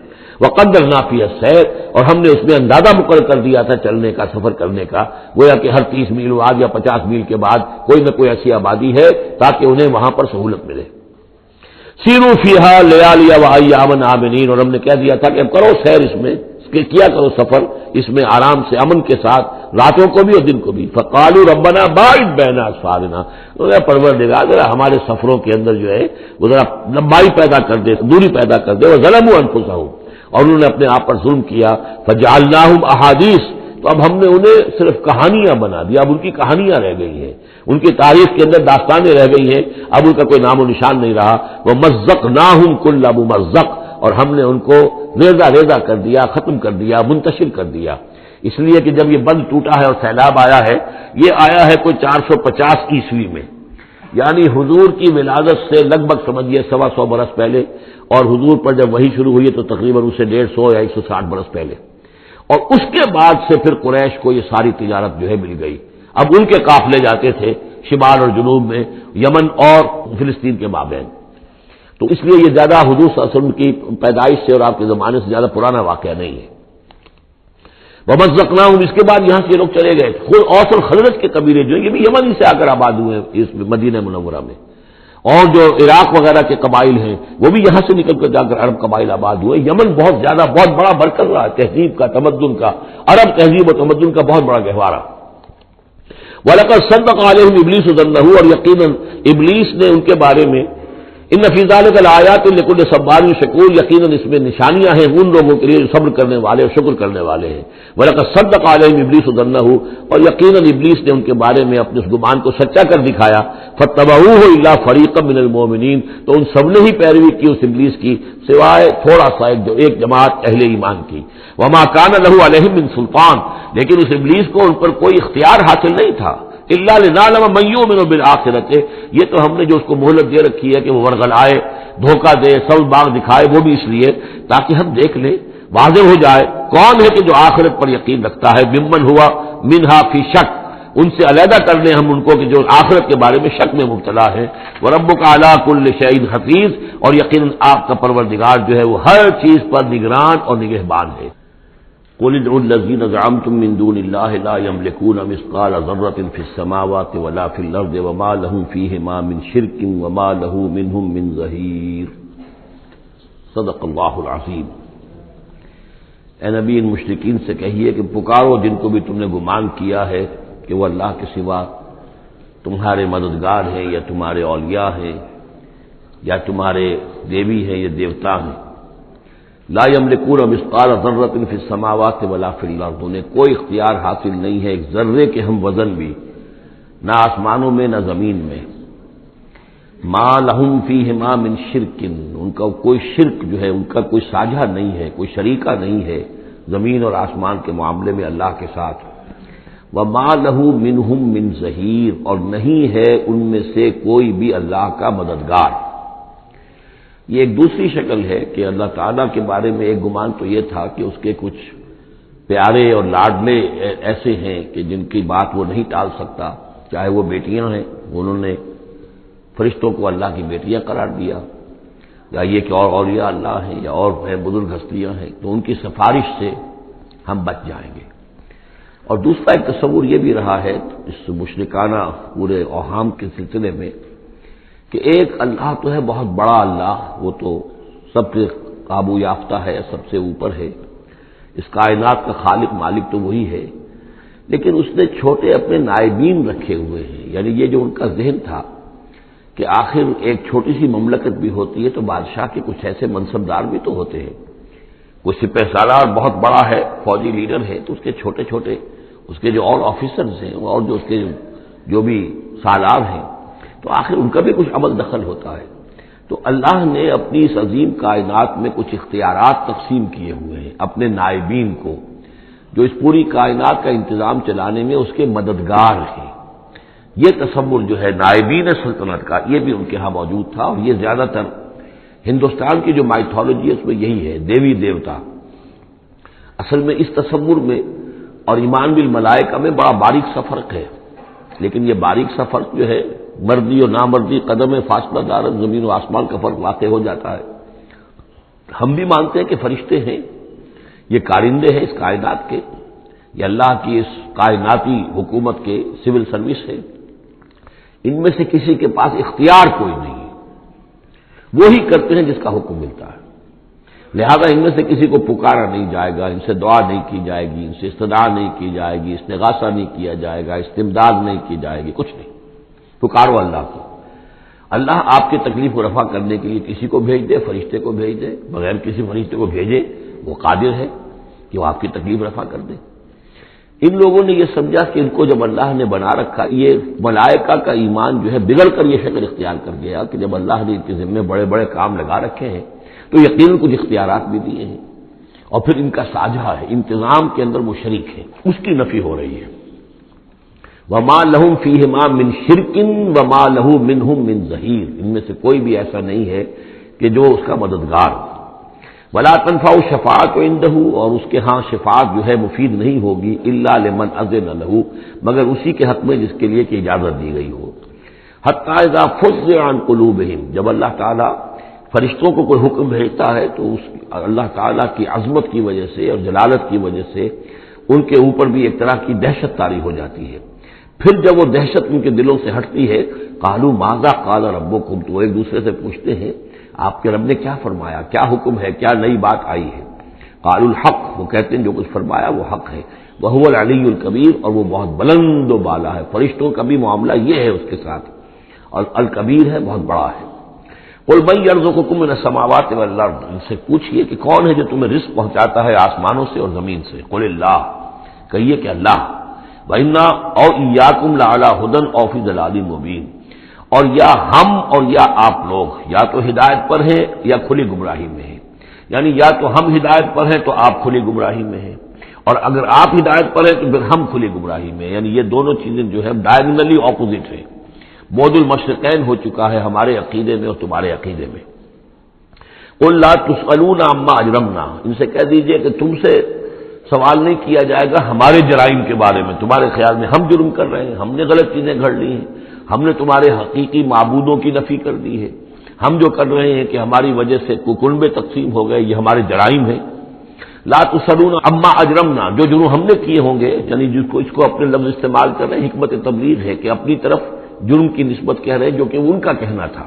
Speaker 1: وقدرنا فیہا السیر، اور ہم نے اس میں اندازہ مقرر کر دیا تھا چلنے کا، سفر کرنے کا، گویا کہ ہر 30 میل بعد یا 50 میل کے بعد کوئی نہ کوئی ایسی آبادی ہے تاکہ انہیں وہاں پر سہولت ملے۔ سیروا فیہا لیالی وایاما آمنین، اور ہم نے کہہ دیا تھا کہ اب کرو سیر اس میں، کیا کرو سفر اس میں آرام سے امن کے ساتھ، راتوں کو بھی اور دن کو بھی۔ فقالوا ربنا باعد بین اسفارنا، پروردگار ذرا ہمارے سفروں کے اندر جو ہے وہ ذرا لمبائی پیدا کر دے، دوری پیدا کر دے، وظلموا انفسہم، اور انہوں نے اپنے آپ پر ظلم کیا، فجعلناہم احادیث، تو تو اب ہم نے انہیں صرف کہانیاں بنا دیا، اب ان کی کہانیاں رہ گئی ہیں، ان کی تاریخ کے اندر داستانیں رہ گئی ہیں، اب ان کا کوئی نام و نشان نہیں رہا۔ وَمَزَّقْنَاهُمْ كُلَّ مُمَزَّقٍ، اور ہم نے ان کو ریزہ ریزہ کر دیا، ختم کر دیا، منتشر کر دیا، اس لیے کہ جب یہ بند ٹوٹا ہے اور سیلاب آیا ہے، یہ آیا ہے کوئی 450 عیسوی میں، یعنی حضور کی ولادت سے لگ بھگ سمجھیے 125 برس پہلے، اور حضور پر جب وحی شروع ہوئی تو تقریباً اسے 150 یا 160 برس پہلے، اور اس کے بعد سے پھر قریش کو یہ ساری تجارت جو ہے مل گئی۔ اب ان کے قافلے جاتے تھے شمال اور جنوب میں، یمن اور فلسطین کے مابین، تو اس لیے یہ زیادہ حضور صلی اللہ علیہ وسلم کی پیدائش سے اور آپ کے زمانے سے زیادہ پرانا واقعہ نہیں ہے۔ وَمَزَّقْنَاهُمْ، اس کے بعد یہاں سے یہ لوگ چلے گئے، خود اوس اور خزرج کے قبیلے جو ہیں یہ بھی یمن ہی سے آ کر آباد ہوئے ہیں اس مدینہ منورہ میں، اور جو عراق وغیرہ کے قبائل ہیں وہ بھی یہاں سے نکل کر جا کر عرب قبائل آباد ہوئے۔ یمن بہت زیادہ بہت بڑا مرکز رہا تہذیب کا، تمدن کا، عرب تہذیب و تمدن کا بہت بڑا گہوارہ۔ وَلَقَدْ صَدَّقَ عَلَيْهِمْ إِبْلِيسُ ظَنَّهُ، اور یقیناً ابلیس نے ان کے بارے میں، ان فی ذلک لآیات لکل صبار شکور، یقیناً اس میں نشانیاں ہیں ان لوگوں کے لیے جو صبر کرنے والے اور شکر کرنے والے ہیں۔ وَلَقَدْ صَدَّقَ عَلَيْهِمْ إِبْلِيسُ ظَنَّهُ، اور یقیناً ابلیس نے ان کے بارے میں اپنے اس گمان کو سچا کر دکھایا۔ فَاتَّبَعُوهُ إِلَّا فَرِيقًا مِّنَ الْمُؤْمِنِينَ، تو ان سب نے ہی پیروی کی اس ابلیس کی سوائے تھوڑا سا ایک جماعت اہل ایمان کی۔ وَمَا كَانَ لَهُ عَلَيْهِمْ مِن سُلْطَان، لیکن اس ابلیس کو ان پر کوئی اختیار حاصل نہیں تھا۔ إِلَّا لِنَعْلَمَ مَن يُؤْمِنُ بِالْآخِرَةِ، یہ تو ہم نے جو اس کو مہلت دے رکھی ہے کہ وہ ورغلائے، دھوکہ دے، سب باغ دکھائے، وہ بھی اس لیے تاکہ ہم دیکھ لیں، واضح ہو جائے کون ہے کہ جو آخرت پر یقین رکھتا ہے، ممن ہوا منہا فی شک، ان سے علیحدہ کر لیں ہم ان کو کہ جو آخرت کے بارے میں شک میں مبتلا ہے۔ وَرَبُّكَ عَلَىٰ كُلِّ شَيْءٍ حَفِيظٌ، اور یقیناً آپ کا پروردگار جو ہے وہ ہر چیز پر نگران اور نگہبان ہے۔ قُلِ ادْعُوا الَّذِينَ زَعَمْتُم مِّن دُونِ اللَّهِ لَا يَمْلِكُونَ مِثْقَالَ ذَرَّةٍ فِي السَّمَاوَاتِ وَلَا فِي الْأَرْضِ وَمَا لَهُم فِيهِمَا مِن شِرْكٍ وَمَا لَهُ مِنْهُم مِّن ظَهِيرٍ۔ صدق اللہ العظیم۔ اے نبی، ان مشرکین سے کہیے کہ پکارو جن کو بھی تم نے گمان کیا ہے کہ وہ اللہ کے سوا تمہارے مددگار ہیں یا تمہارے اولیاء ہیں یا تمہارے دیوی ہیں یا دیوتا ہیں۔ لا یملکون مثقال ذرۃ فی السماوات ولا فی الارض، انہیں کوئی اختیار حاصل نہیں ہے ایک ذرے کے ہم وزن بھی، نہ آسمانوں میں نہ زمین میں۔ ما لہم فیہما من شرک، ان کا کوئی شرک جو ہے ان کا کوئی ساجھا نہیں ہے، کوئی شریکہ نہیں ہے زمین اور آسمان کے معاملے میں اللہ کے ساتھ۔ وما لہ منہم من ظہیر، اور نہیں ہے ان میں سے کوئی بھی اللہ کا مددگار۔ یہ ایک دوسری شکل ہے کہ اللہ تعالیٰ کے بارے میں ایک گمان تو یہ تھا کہ اس کے کچھ پیارے اور لاڈلے ایسے ہیں کہ جن کی بات وہ نہیں ٹال سکتا، چاہے وہ بیٹیاں ہیں، انہوں نے فرشتوں کو اللہ کی بیٹیاں قرار دیا، یا یہ کہ اور اولیاء اللہ ہیں یا اور ہیں بزرگ ہستیاں ہیں، تو ان کی سفارش سے ہم بچ جائیں گے۔ اور دوسرا ایک تصور یہ بھی رہا ہے اس مشرکانہ پورے اوہام کے سلسلے میں کہ ایک اللہ تو ہے بہت بڑا اللہ، وہ تو سب سے قابو یافتہ ہے، سب سے اوپر ہے، اس کائنات کا خالق مالک تو وہی ہے، لیکن اس نے چھوٹے اپنے نائبین رکھے ہوئے ہیں۔ یعنی یہ جو ان کا ذہن تھا کہ آخر ایک چھوٹی سی مملکت بھی ہوتی ہے تو بادشاہ کے کچھ ایسے منصبدار بھی تو ہوتے ہیں، کوئی سپہ سالار بہت بڑا ہے، فوجی لیڈر ہے، تو اس کے چھوٹے چھوٹے اس کے جو اور آفیسرز ہیں اور جو اس کے جو بھی سالار ہیں، تو آخر ان کا بھی کچھ عمل دخل ہوتا ہے۔ تو اللہ نے اپنی اس عظیم کائنات میں کچھ اختیارات تقسیم کیے ہوئے ہیں اپنے نائبین کو، جو اس پوری کائنات کا انتظام چلانے میں اس کے مددگار ہیں۔ یہ تصور جو ہے نائبین سلطنت کا، یہ بھی ان کے ہاں موجود تھا، اور یہ زیادہ تر ہندوستان کی جو مائتھولوجی ہے اس میں یہی ہے، دیوی دیوتا۔ اصل میں اس تصور میں اور ایمان بالملائکہ میں بڑا باریک سا فرق ہے، لیکن یہ باریک سا فرق جو ہے مردی اور نامردی، قدم فاصلہ دارت زمین و آسمان کا فرق واقع ہو جاتا ہے۔ ہم بھی مانتے ہیں کہ فرشتے ہیں، یہ کارندے ہیں اس کائنات کے، یہ اللہ کی اس کائناتی حکومت کے سول سروس ہے، ان میں سے کسی کے پاس اختیار کوئی نہیں ہے، وہی کرتے ہیں جس کا حکم ملتا ہے، لہذا ان میں سے کسی کو پکارا نہیں جائے گا، ان سے دعا نہیں کی جائے گی، ان سے استدعا نہیں کی جائے گی، استغاثہ نہیں کیا جائے گا، استمداد نہیں کی جائے گی، کچھ نہیں، پکارو اللہ کو۔ اللہ آپ کی تکلیف کو رفع کرنے کے لیے کسی کو بھیج دے، فرشتے کو بھیج دے، بغیر کسی فرشتے کو بھیجے وہ قادر ہے کہ وہ آپ کی تکلیف رفع کر دے۔ ان لوگوں نے یہ سمجھا کہ ان کو جب اللہ نے بنا رکھا، یہ ملائکہ کا ایمان جو ہے بگڑ کر یہ شکل اختیار کر گیا کہ جب اللہ نے ان کے ذمے بڑے بڑے کام لگا رکھے ہیں تو یقیناً کچھ اختیارات بھی دیے ہیں، اور پھر ان کا ساجھا ہے، انتظام کے اندر وہ شریک ہے، اس کی نفی ہو رہی ہے۔ وما لہم فیہما من شرک وما لہ منہم من ظہیر، ان میں سے کوئی بھی ایسا نہیں ہے کہ جو اس کا مددگار ہو۔ ولا تنفع الشفاعۃ عندہ، اور اس کے ہاں شفاعت جو ہے مفید نہیں ہوگی الا لمن اذن لہ، مگر اسی کے حق میں جس کے لیے کہ اجازت دی گئی ہو۔ حتی اذا فزع عن قلوبہم، جب اللہ تعالیٰ فرشتوں کو کوئی حکم بھیجتا ہے تو اس اللہ تعالیٰ کی عظمت کی وجہ سے اور جلالت کی وجہ سے ان کے اوپر بھی ایک طرح کی دہشت طاری ہو جاتی ہے۔ پھر جب وہ دہشت ان کے دلوں سے ہٹتی ہے، قالوا ماذا قال ربکم، تو ایک دوسرے سے پوچھتے ہیں آپ کے رب نے کیا فرمایا، کیا حکم ہے، کیا نئی بات آئی ہے۔ قالوا الحق، وہ کہتے ہیں جو کچھ فرمایا وہ حق ہے، وہو العلی الکبیر، اور وہ بہت بلند و بالا ہے، فرشتوں کا بھی معاملہ یہ ہے اس کے ساتھ، اور الکبیر ہے، بہت بڑا ہے۔ قل من یرزقکم من السماوات والارض، ان سے پوچھئے کہ کون ہے جو تمہیں رزق پہنچاتا ہے آسمانوں سے اور زمین سے۔ قل اللہ، کہیے کہ اللہ۔ وَإِنَّا أَوْ إِيَّاكُمْ لَعَلَىٰ هُدًى أَوْ فِي ضَلَالٍ مُّبِينٍ، اور یا ہم اور یا آپ لوگ یا تو ہدایت پر ہیں یا کھلی گمراہی میں ہیں، یعنی یا تو ہم ہدایت پر ہیں تو آپ کھلی گمراہی میں ہیں، اور اگر آپ ہدایت پر ہیں تو پھر ہم کھلی گمراہی میں ہیں، یعنی یہ دونوں چیزیں جو ہے ڈائگنلی اپوزٹ ہیں۔ بعد المشرقین ہو چکا ہے ہمارے عقیدے میں اور تمہارے عقیدے میں۔ قل لا تسألون عما اجرمنا، ان سے کہہ دیجئے کہ تم سے سوال نہیں کیا جائے گا ہمارے جرائم کے بارے میں، تمہارے خیال میں ہم جرم کر رہے ہیں، ہم نے غلط چیزیں گھڑ لی ہیں، ہم نے تمہارے حقیقی معبودوں کی نفی کر دی ہے، ہم جو کر رہے ہیں کہ ہماری وجہ سے کنبے تقسیم ہو گئے، یہ ہمارے جرائم ہیں۔ لا تسألون عما اجرمنا، جو جرم ہم نے کیے ہوں گے، یعنی جس کو اس کو اپنے لفظ استعمال کر رہے ہیں، حکمت تبلیغ ہے کہ اپنی طرف جرم کی نسبت کہہ رہے ہیں جو کہ ان کا کہنا تھا۔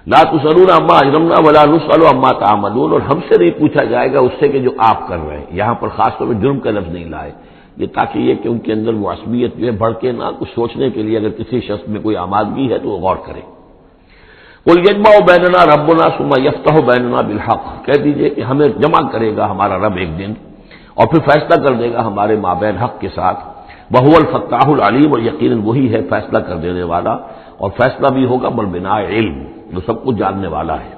Speaker 1: لا تسألون عما اجرمنا ولا نسأل عما تعملون، اور ہم سے نہیں پوچھا جائے گا اس سے کہ جو آپ کر رہے ہیں۔ یہاں پر خاص طور پر جرم کا لفظ نہیں لائے، یہ تاکہ یہ کہ ان کے اندر وہ عصبیت جو ہے بڑھ کے نہ، کچھ سوچنے کے لیے اگر کسی شخص میں کوئی آمادگی ہے تو وہ غور کرے۔ قل یجمع بیننا ربنا ثم یفتح بیننا بالحق، کہہ دیجئے کہ ہمیں جمع کرے گا ہمارا رب ایک دن اور پھر فیصلہ کر دے گا ہمارے مابین حق کے ساتھ۔ وہو الفتاح العلیم، اور یقیناً وہی ہے فیصلہ کر دینے والا، اور فیصلہ بھی ہوگا بالبناء علم، جو سب کچھ جاننے والا ہے۔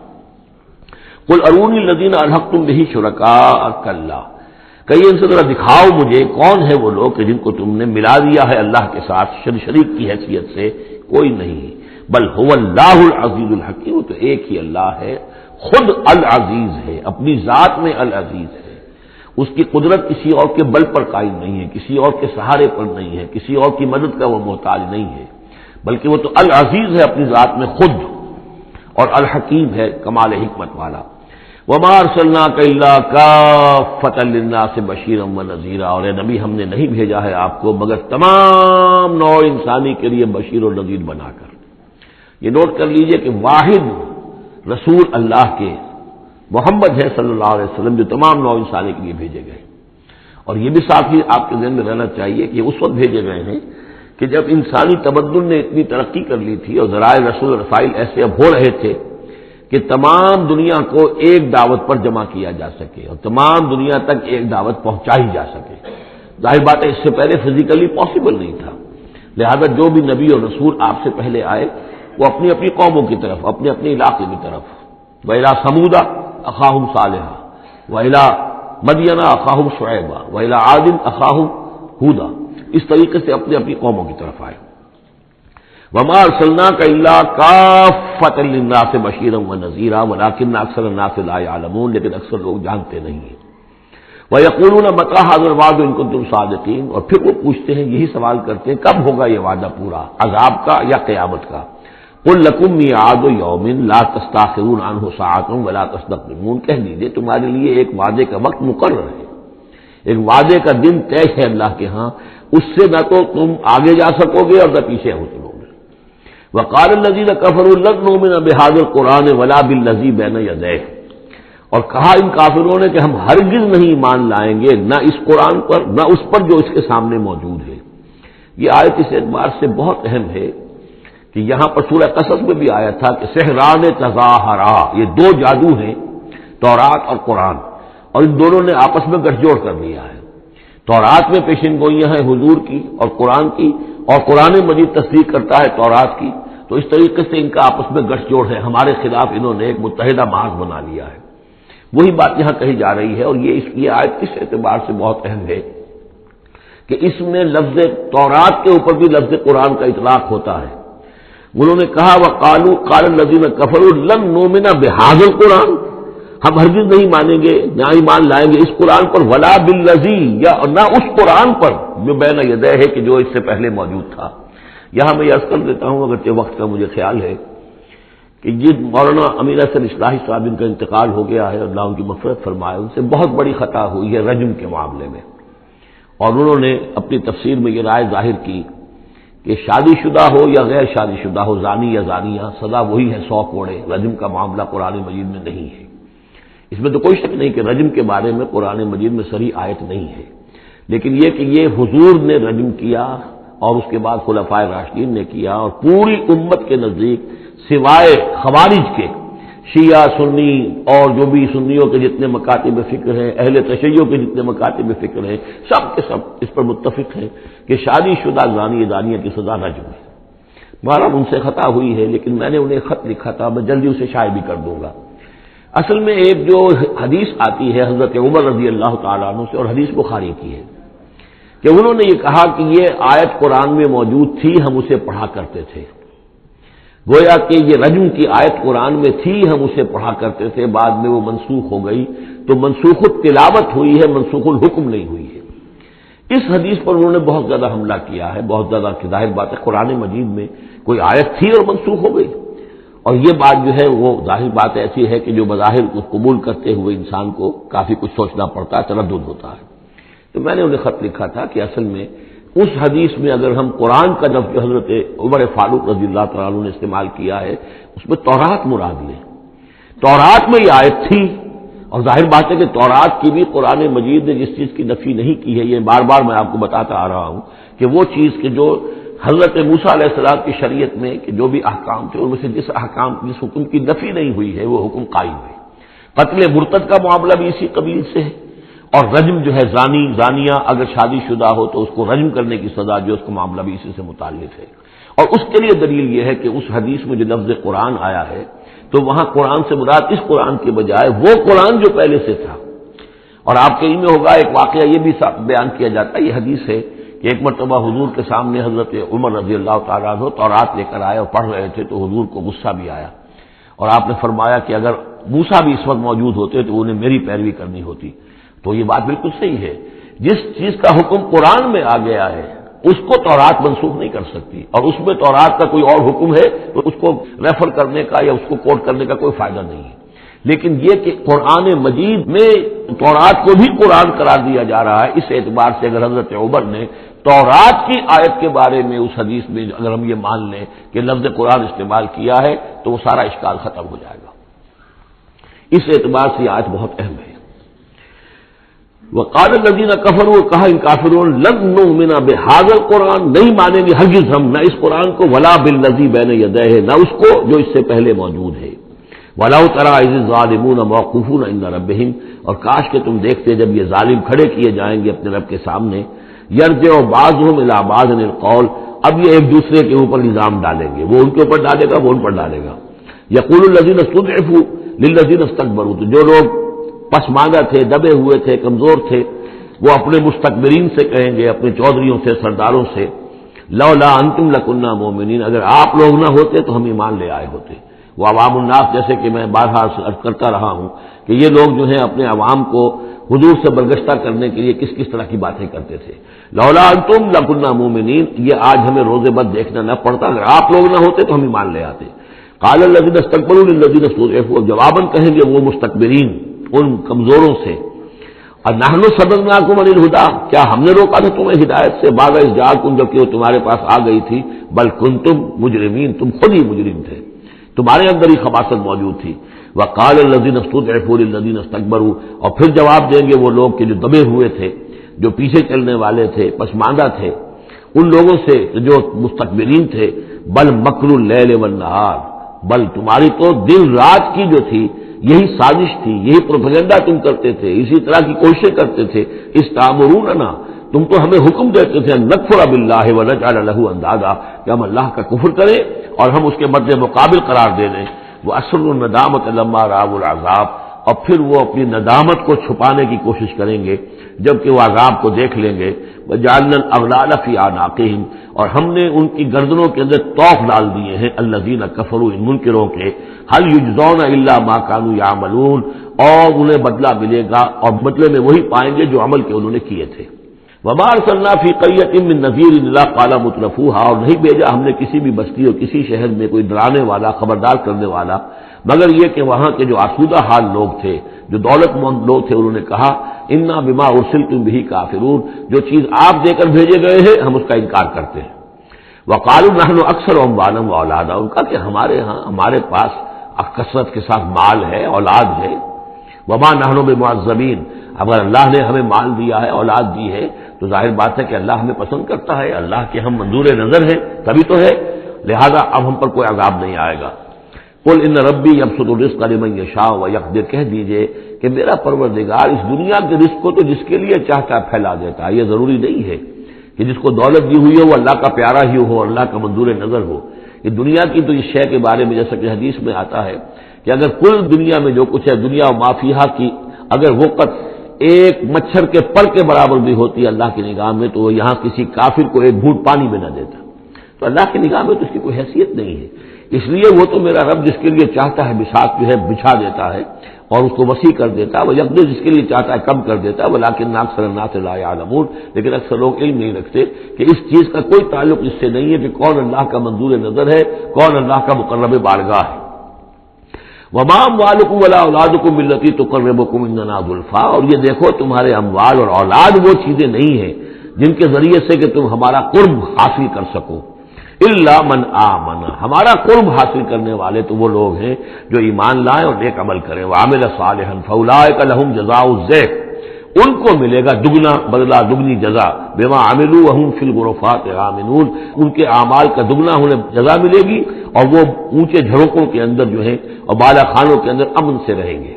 Speaker 1: قل ارونی الذین الحقتم بہ شرکاء کلا، کہیے ان سے ذرا دکھاؤ مجھے کون ہے وہ لوگ کہ جن کو تم نے ملا دیا ہے اللہ کے ساتھ شریک کی حیثیت سے، کوئی نہیں، بل هو اللہ العزیز الحکیم، تو ایک ہی اللہ ہے، خود العزیز ہے، اپنی ذات میں العزیز ہے، اس کی قدرت کسی اور کے بل پر قائم نہیں ہے، کسی اور کے سہارے پر نہیں ہے، کسی اور کی مدد کا وہ محتاج نہیں ہے، بلکہ وہ تو العزیز ہے اپنی ذات میں خود، اور الحکیم ہے کمال حکمت والا۔ وما ارسلناک الا کافۃ للناس بشیرا ونذیرا، اور اے نبی ہم نے نہیں بھیجا ہے آپ کو مگر تمام نوع انسانی کے لیے بشیر اور نذیر بنا کر۔ یہ نوٹ کر لیجئے کہ واحد رسول اللہ کے محمد ہے صلی اللہ علیہ وسلم، جو تمام نوع انسانی کے لیے بھیجے گئے، اور یہ بھی ساتھ ہی آپ کے ذہن میں رہنا چاہیے کہ اس وقت بھیجے گئے ہیں کہ جب انسانی تمدن نے اتنی ترقی کر لی تھی اور ذرائع رسول رسائل ایسے اب ہو رہے تھے کہ تمام دنیا کو ایک دعوت پر جمع کیا جا سکے اور تمام دنیا تک ایک دعوت پہنچائی جا سکے۔ ظاہر بات ہے اس سے پہلے فزیکلی پاسبل نہیں تھا، لہذا جو بھی نبی اور رسول آپ سے پہلے آئے وہ اپنی اپنی قوموں کی طرف، اپنے اپنے علاقے کی طرف، وَإِلَىٰ ثَمُودَ أَخَاهُمْ صَالِحًا وَإِلَىٰ مَدْيَنَ أَخَاهُمْ شُعَيْبًا وَإِلَىٰ عَادٍ أَخَاهُمْ هُودًا، اس طریقے سے اپنی اپنی قوموں کی طرف آئے۔ وَمَا أَرْسَلْنَاكَ إِلَّا كَافَّةً لِلنَّاسِ بَشِيرًا وَنَذِيرًا وَلَٰكِنَّ أَكْثَرَ النَّاسِ لَا يَعْلَمُونَ، لیکن اکثر لوگ جانتے نہیں ہیں۔ وَيَقُولُونَ مَتَىٰ هَٰذَا الْوَعْدُ إِن كُنتُمْ صَادِقِينَ، اور پھر وہ پوچھتے ہیں، یہی سوال کرتے ہیں کب ہوگا یہ وعدہ پورا، عذاب کا یا قیامت کا۔ قُل لَكُم مِّيعَادُ يَوْمٍ لَّا تَسْتَأْخِرُونَ عَنْهُ سَاعَةٌ وَلَا تَسْتَقْدِمُونَ، کہہ دیجیے تمہارے لیے ایک وعدے کا وقت مقرر ہے، ایک وعدے کا دن طے ہے اللہ کے ہاں، اس سے نہ تو تم آگے جا سکو گے اور نہ پیچھے ہو سکو گے۔ وَقَالَ الَّذِينَ كَفَرُوا لَن نُّؤْمِنَ بِهَٰذَا الْقُرْآنِ وَلَا بِالَّذِي بَيْنَ يَدَيْهِ، اور کہا ان کافروں نے کہ ہم ہرگز نہیں ایمان لائیں گے نہ اس قرآن پر نہ اس پر جو اس کے سامنے موجود ہے۔ یہ آیت اس اعتبار سے بہت اہم ہے کہ یہاں پر سورہ قصص میں بھی آیا تھا کہ سحران تظاہرا، یہ دو جادو ہیں، تورات اور قرآن، اور ان دونوں نے آپس میں گٹھ جوڑ کر لیا ہے۔ تورات میں پیشن گوئیاں ہیں حضور کی اور قرآن کی، اور قرآن مجید تصدیق کرتا ہے تورات کی، تو اس طریقے سے ان کا آپس میں گٹھ جوڑ ہے، ہمارے خلاف انہوں نے ایک متحدہ محاذ بنا لیا ہے۔ وہی بات یہاں کہی جا رہی ہے، اور یہ آیت اس اعتبار سے بہت اہم ہے کہ اس میں لفظ تورات کے اوپر بھی لفظ قرآن کا اطلاق ہوتا ہے۔ انہوں نے کہا وَقَالُوا قَالَ الَّذِينَ كَفَرُوا لَن نُؤْمِنَ بِهَٰذَا الْقُرْآنِ، ہم ہرگز نہیں مانیں گے، نہ ایمان لائیں گے اس قرآن پر، وَلَا بِالَّذِي، یا نہ اس قرآن پر جو بین یدیہ ہے کہ جو اس سے پہلے موجود تھا۔ یہاں میں یہ عرض کر دیتا ہوں، اگرچہ وقت کا مجھے خیال ہے کہ یہ مولانا امیر حسن اصلاحی صاحب ان کا انتقال ہو گیا ہے، اللہ ان کی مغفرت فرمائے، ان سے بہت بڑی خطا ہوئی ہے رجم کے معاملے میں، اور انہوں نے اپنی تفسیر میں یہ رائے ظاہر کی کہ شادی شدہ ہو یا غیر شادی شدہ ہو، زانی یا زانیہ، سزا وہی ہے 100 کوڑے۔ رجم کا معاملہ قرآن مجید میں نہیں ہے، اس میں تو کوئی شک نہیں کہ رجم کے بارے میں قرآن مجید میں صریح آیت نہیں ہے، لیکن یہ کہ یہ حضور نے رجم کیا اور اس کے بعد خلفائے راشدین نے کیا، اور پوری امت کے نزدیک سوائے خوارج کے، شیعہ سنی اور جو بھی سنیوں کے جتنے مکاتب فکر ہیں، اہل تشیع کے جتنے مکاتب فکر ہیں، سب کے سب اس پر متفق ہیں کہ شادی شدہ زانی دانیہ کی سزا رجم ہے۔ بہرحال ان سے خطا ہوئی ہے، لیکن میں نے انہیں خط لکھا تھا، میں جلدی اسے شائع بھی کر دوں گا۔ اصل میں ایک جو حدیث آتی ہے حضرت عمر رضی اللہ تعالیٰ عنہ سے، اور حدیث بخاری کی ہے، کہ انہوں نے یہ کہا کہ یہ آیت قرآن میں موجود تھی، ہم اسے پڑھا کرتے تھے، گویا کہ یہ رجم کی آیت قرآن میں تھی، ہم اسے پڑھا کرتے تھے، بعد میں وہ منسوخ ہو گئی، تو منسوخ التلاوت ہوئی ہے، منسوخ الحکم نہیں ہوئی ہے۔ اس حدیث پر انہوں نے بہت زیادہ حملہ کیا ہے، بہت زیادہ، کہ ظاہر بات ہے قرآن مجید میں کوئی آیت تھی اور منسوخ ہو گئی، اور یہ بات جو ہے وہ ظاہر بات ایسی ہے کہ جو بظاہر اس قبول کرتے ہوئے انسان کو کافی کچھ سوچنا پڑتا ہے، تردد ہوتا ہے۔ تو میں نے انہیں خط لکھا تھا کہ اصل میں اس حدیث میں اگر ہم قرآن کا لفظ جو حضرت عمر فاروق رضی اللہ تعالیٰ عنہ نے استعمال کیا ہے، اس میں تورات مراد لیں، تورات میں یہ آیت تھی، اور ظاہر بات ہے کہ تورات کی بھی قرآن مجید نے جس چیز کی نفی نہیں کی ہے، یہ بار بار میں آپ کو بتاتا آ رہا ہوں کہ وہ چیز کہ جو حضرت موسیٰ علیہ السلام کی شریعت میں کہ جو بھی احکام تھے ان میں سے جس حکم کی نفی نہیں ہوئی ہے وہ حکم قائم ہے۔ قتل مرتد کا معاملہ بھی اسی قبیل سے ہے، اور رجم جو ہے زانی زانیہ اگر شادی شدہ ہو تو اس کو رجم کرنے کی سزا جو اس کا معاملہ بھی اسی سے متعلق ہے۔ اور اس کے لیے دلیل یہ ہے کہ اس حدیث میں جو لفظ قرآن آیا ہے تو وہاں قرآن سے مراد اس قرآن کے بجائے وہ قرآن جو پہلے سے تھا۔ اور آپ کے علم میں ہوگا ایک واقعہ یہ بھی بیان کیا جاتا ہے، یہ حدیث ہے کہ ایک مرتبہ حضور کے سامنے حضرت عمر رضی اللہ تعالیٰ عنہ تورات لے کر آئے اور پڑھ رہے تھے، تو حضور کو غصہ بھی آیا، اور آپ نے فرمایا کہ اگر موسیٰ بھی اس وقت موجود ہوتے تو انہیں میری پیروی کرنی ہوتی۔ تو یہ بات بالکل صحیح ہے، جس چیز کا حکم قرآن میں آ گیا ہے اس کو تورات منسوخ نہیں کر سکتی، اور اس میں تورات کا کوئی اور حکم ہے تو اس کو ریفر کرنے کا یا اس کو کوٹ کرنے کا کوئی فائدہ نہیں ہے۔ لیکن یہ کہ قرآن مجید میں تورات کو بھی قرآن قرار دیا جا رہا ہے، اس اعتبار سے اگر حضرت عمر نے تورات کی آیت کے بارے میں اس حدیث میں اگر ہم یہ مان لیں کہ لفظ قرآن استعمال کیا ہے تو وہ سارا اشکال ختم ہو جائے گا۔ اس اعتبار سے یہ آیت بہت اہم ہے۔ وقال الذین کفروا، کہا ان کافروں نے لن نؤمن بہذا القرآن، نہیں مانیں گے ہرگز ہم نہ اس قرآن کو، ولا بالذی بین یدیہ، نہ اس کو جو اس سے پہلے موجود ہے، وَلَوْ تَرَىٰ إِذِ الظَّالِمُونَ مَوْقُوفُونَ عِندَ رَبِّهِمْ، اور کاش کہ تم دیکھتے جب یہ ظالم کھڑے کیے جائیں گے اپنے رب کے سامنے، يَرْجِعُ بَعْضُهُمْ إِلَىٰ بَعْضٍ الْقَوْلَ، اب یہ ایک دوسرے کے اوپر الزام ڈالیں گے، وہ ان کے اوپر ڈالے گا، وہ ان پر ڈالے گا۔ يَقُولُ الَّذِينَ اسْتُضْعِفُوا لِلَّذِينَ اسْتَكْبَرُوا، تو جو لوگ پسماندہ تھے، دبے ہوئے تھے، کمزور تھے، وہ اپنے مستکبرین سے کہیں گے، اپنے چودھریوں سے، سرداروں سے، لولا انتم لکنا مومنین، اگر آپ لوگ نہ ہوتے تو ہم ایمان لے آئے ہوتے۔ وہ عوام الناس، جیسے کہ میں بارہا عرض کرتا رہا ہوں کہ یہ لوگ جو ہیں اپنے عوام کو حضور سے برگشتہ کرنے کے لیے کس کس طرح کی باتیں کرتے تھے۔ لولا انتم لکنا مومنین، یہ آج ہمیں روز بد دیکھنا نہ پڑتا، اگر آپ لوگ نہ ہوتے تو ہم ایمان لے آتے۔ قال الذین استکبروا للذین استضعفوا، جواباً کہیں گے وہ مستکبرین ان کمزوروں سے، اور نحن صددناکم عن الہدی، کیا ہم نے روکا تھا تمہیں ہدایت سے، بعد اذ جاءکم، جبکہ وہ تمہارے پاس آ گئی تھی، بل کنتم مجرمین، تم خود ہی مجرم تھے، تمہارے اندر ہی خباثت موجود تھی۔ وقال الذین استضعفوا للذین استکبروا، اور پھر جواب دیں گے وہ لوگ کہ جو دبے ہوئے تھے، جو پیچھے چلنے والے تھے، پسماندہ تھے، ان لوگوں سے جو مستکبرین تھے، بل مکر اللیل والنہار، بل تمہاری تو دن رات کی جو تھی یہی سازش تھی، یہی پروپیگنڈا تم کرتے تھے، اسی طرح کی کوششیں کرتے تھے، استامروننا، تم تو ہمیں حکم دیتے تھے نکفر باللہ ونجعل لہ اندادا کہ ہم اللہ کا کفر کریں اور ہم اس کے مد مقابل قرار دے دیں. وہ اسر الندامت لما رأوا العذاب، اور پھر وہ اپنی ندامت کو چھپانے کی کوشش کریں گے جبکہ وہ عذاب کو دیکھ لیں گے. وجعلنا الاغلال فی اعناقہم، اور ہم نے ان کی گردنوں کے اندر طوق ڈال دیے ہیں الذین کفروا، ان منکروں کے. هل یجزون الا ما كانوا یعملون، اور انہیں بدلہ ملے گا اور بدلے میں وہی پائیں گے جو عمل کے انہوں نے کیے تھے. وما ارسلنا فی قریۃ من نذیر الا قال مترفوها، اور نہیں بھیجا ہم نے کسی بھی بستی اور کسی شہر میں کوئی ڈرانے والا، خبردار کرنے والا، مگر یہ کہ وہاں کے جو آسودہ حال لوگ تھے، جو دولت مند لوگ تھے، انہوں نے کہا انا بما ارسلتم به کافرون، جو چیز آپ دے کر بھیجے گئے ہیں ہم اس کا انکار کرتے ہیں. وقالوا نحن اکثر اموالا واولادا، ان کا کہ ہمارے ہاں ہمارے پاس کثرت کے ساتھ مال ہے، اولاد ہے. وما نحن بمعذبین، اگر اللہ نے ہمیں مال دیا ہے، اولاد دی ہے، تو ظاہر بات ہے کہ اللہ ہمیں پسند کرتا ہے، اللہ کے ہم منظور نظر ہیں تبھی تو ہے، لہذا اب ہم پر کوئی عذاب نہیں آئے گا. قل ان ربی یبسط الرزق لمن یشاء ویقدر، کہہ دیجئے کہ میرا پروردگار اس دنیا کے رزق کو تو جس کے لیے چاہتا ہے پھیلا دیتا ہے. یہ ضروری نہیں ہے کہ جس کو دولت دی ہوئی ہو وہ اللہ کا پیارا ہی ہو، اللہ کا منظور نظر ہو. یہ دنیا کی تو اس شے کے بارے میں جیسا کہ حدیث میں آتا ہے کہ اگر کل دنیا میں جو کچھ ہے، دنیا و ما فیہا کی اگر وقت ایک مچھر کے پر کے برابر بھی ہوتی ہے اللہ کی نگاہ میں، تو وہ یہاں کسی کافر کو ایک گھونٹ پانی میں نہ دیتا. تو اللہ کی نگاہ میں تو اس کی کوئی حیثیت نہیں ہے. اس لیے وہ تو میرا رب جس کے لیے چاہتا ہے بساط جو ہے بچھا دیتا ہے اور اس کو وسیع کر دیتا ہے، وہ یقدر جس کے لیے چاہتا ہے کم کر دیتا ہے. ولکن اکثر الناس لا یعلمون، لیکن اکثر لوگ علم نہیں رکھتے کہ اس چیز کا کوئی تعلق اس سے نہیں ہے کہ کون اللہ کا منظور نظر ہے، کون اللہ کا مقرب بارگاہ ہے. وما اموالکم ولا اولادکم بالتی تقربکم عندنا زلفیٰ، اور یہ دیکھو تمہارے اموال اور اولاد وہ چیزیں نہیں ہیں جن کے ذریعے سے کہ تم ہمارا قرب حاصل کر سکو. الا من آمن، ہمارا قرب حاصل کرنے والے تو وہ لوگ ہیں جو ایمان لائیں اور نیک عمل کریں. وعمل صالحا فاولئک لهم جزاء الضعف، ان کو ملے گا دگنا بدلہ، دگنی جزا. بما عملوا وهم فی الغرفات آمنون، ان کے اعمال کا دگنا انہیں جزا ملے گی اور وہ اونچے جھروکوں کے اندر جو ہیں اور بالا خانوں کے اندر امن سے رہیں گے.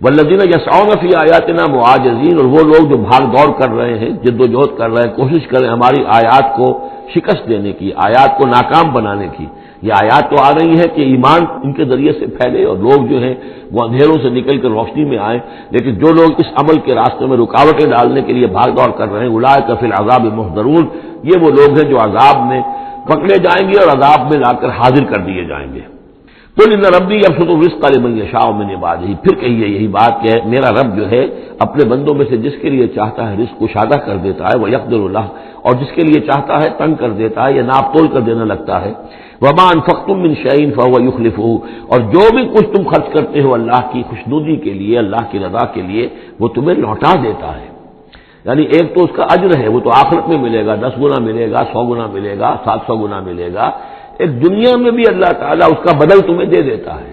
Speaker 1: والذین یسعون فی آیاتنا معاجزین، اور وہ لوگ جو بھاگ دوڑ کر رہے ہیں، جد و جہد کر رہے ہیں، کوشش کر رہے ہیں ہماری آیات کو شکست دینے کی، آیات کو ناکام بنانے کی. یہ آیات تو آ رہی ہے کہ ایمان ان کے ذریعے سے پھیلے اور لوگ جو ہیں وہ اندھیروں سے نکل کر روشنی میں آئیں، لیکن جو لوگ اس عمل کے راستے میں رکاوٹیں ڈالنے کے لیے بھاگ دوڑ کر رہے ہیں، اولئک فی العذاب محضرون، یہ وہ لوگ ہیں جو عذاب میں پکڑے جائیں گے اور عذاب میں لا کر حاضر کر دیے جائیں گے. قل ان ربی یبسط الرزق لمن یشاء من عبادہ، پھر کہیے یہی بات کہ میرا رب جو ہے اپنے بندوں میں سے جس کے لیے چاہتا ہے رزق کشادہ کر دیتا ہے، ویقدر له، اور جس کے لیے چاہتا ہے تنگ کر دیتا ہے یا ناپ تول کر دینے لگتا ہے. وما انفقتم من شیء فهو یخلفه، اور جو بھی کچھ تم خرچ کرتے ہو اللہ کی خوشنودی کے لیے، اللہ کی رضا کے لیے، وہ تمہیں لوٹا دیتا ہے. یعنی ایک تو اس کا اجر ہے، وہ تو آخرت میں ملے گا، 10 گنا ملے گا، 100 گنا ملے گا، 700 گنا ملے گا. ایک دنیا میں بھی اللہ تعالیٰ اس کا بدل تمہیں دے دیتا ہے.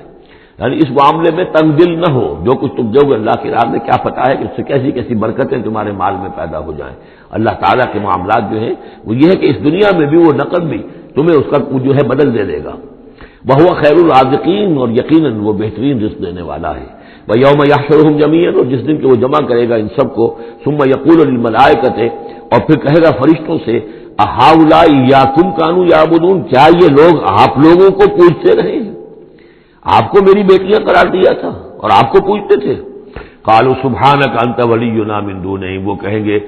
Speaker 1: یعنی اس معاملے میں تنگ دل نہ ہو، جو کچھ تم دو گے اللہ کی راہ میں کیا پتہ ہے کہ اس سے کیسی کیسی برکتیں تمہارے مال میں پیدا ہو جائیں. اللہ تعالیٰ کے معاملات جو ہیں وہ یہ ہے کہ اس دنیا میں بھی وہ نقد بھی تمہیں اس کا جو ہے بدل دے دے گا. وہو خیر الرازقین، اور یقیناً وہ بہترین رزق دینے والا ہے. ویوم یحشرہم جمیعا، اور جس دن کہ وہ جمع کرے گا ان سب کو، ثم یقول للملائکۃ، اور پھر کہے گا فرشتوں سے، اہؤلاء ایاکم کانوا یعبدون، کیا یہ لوگ آپ لوگوں کو پوجتے رہے ہیں؟ آپ کو میری بیٹیاں قرار دیا تھا اور آپ کو پوجتے تھے. قالوا سبحانک انت ولینا من دونہم، وہ کہیں گے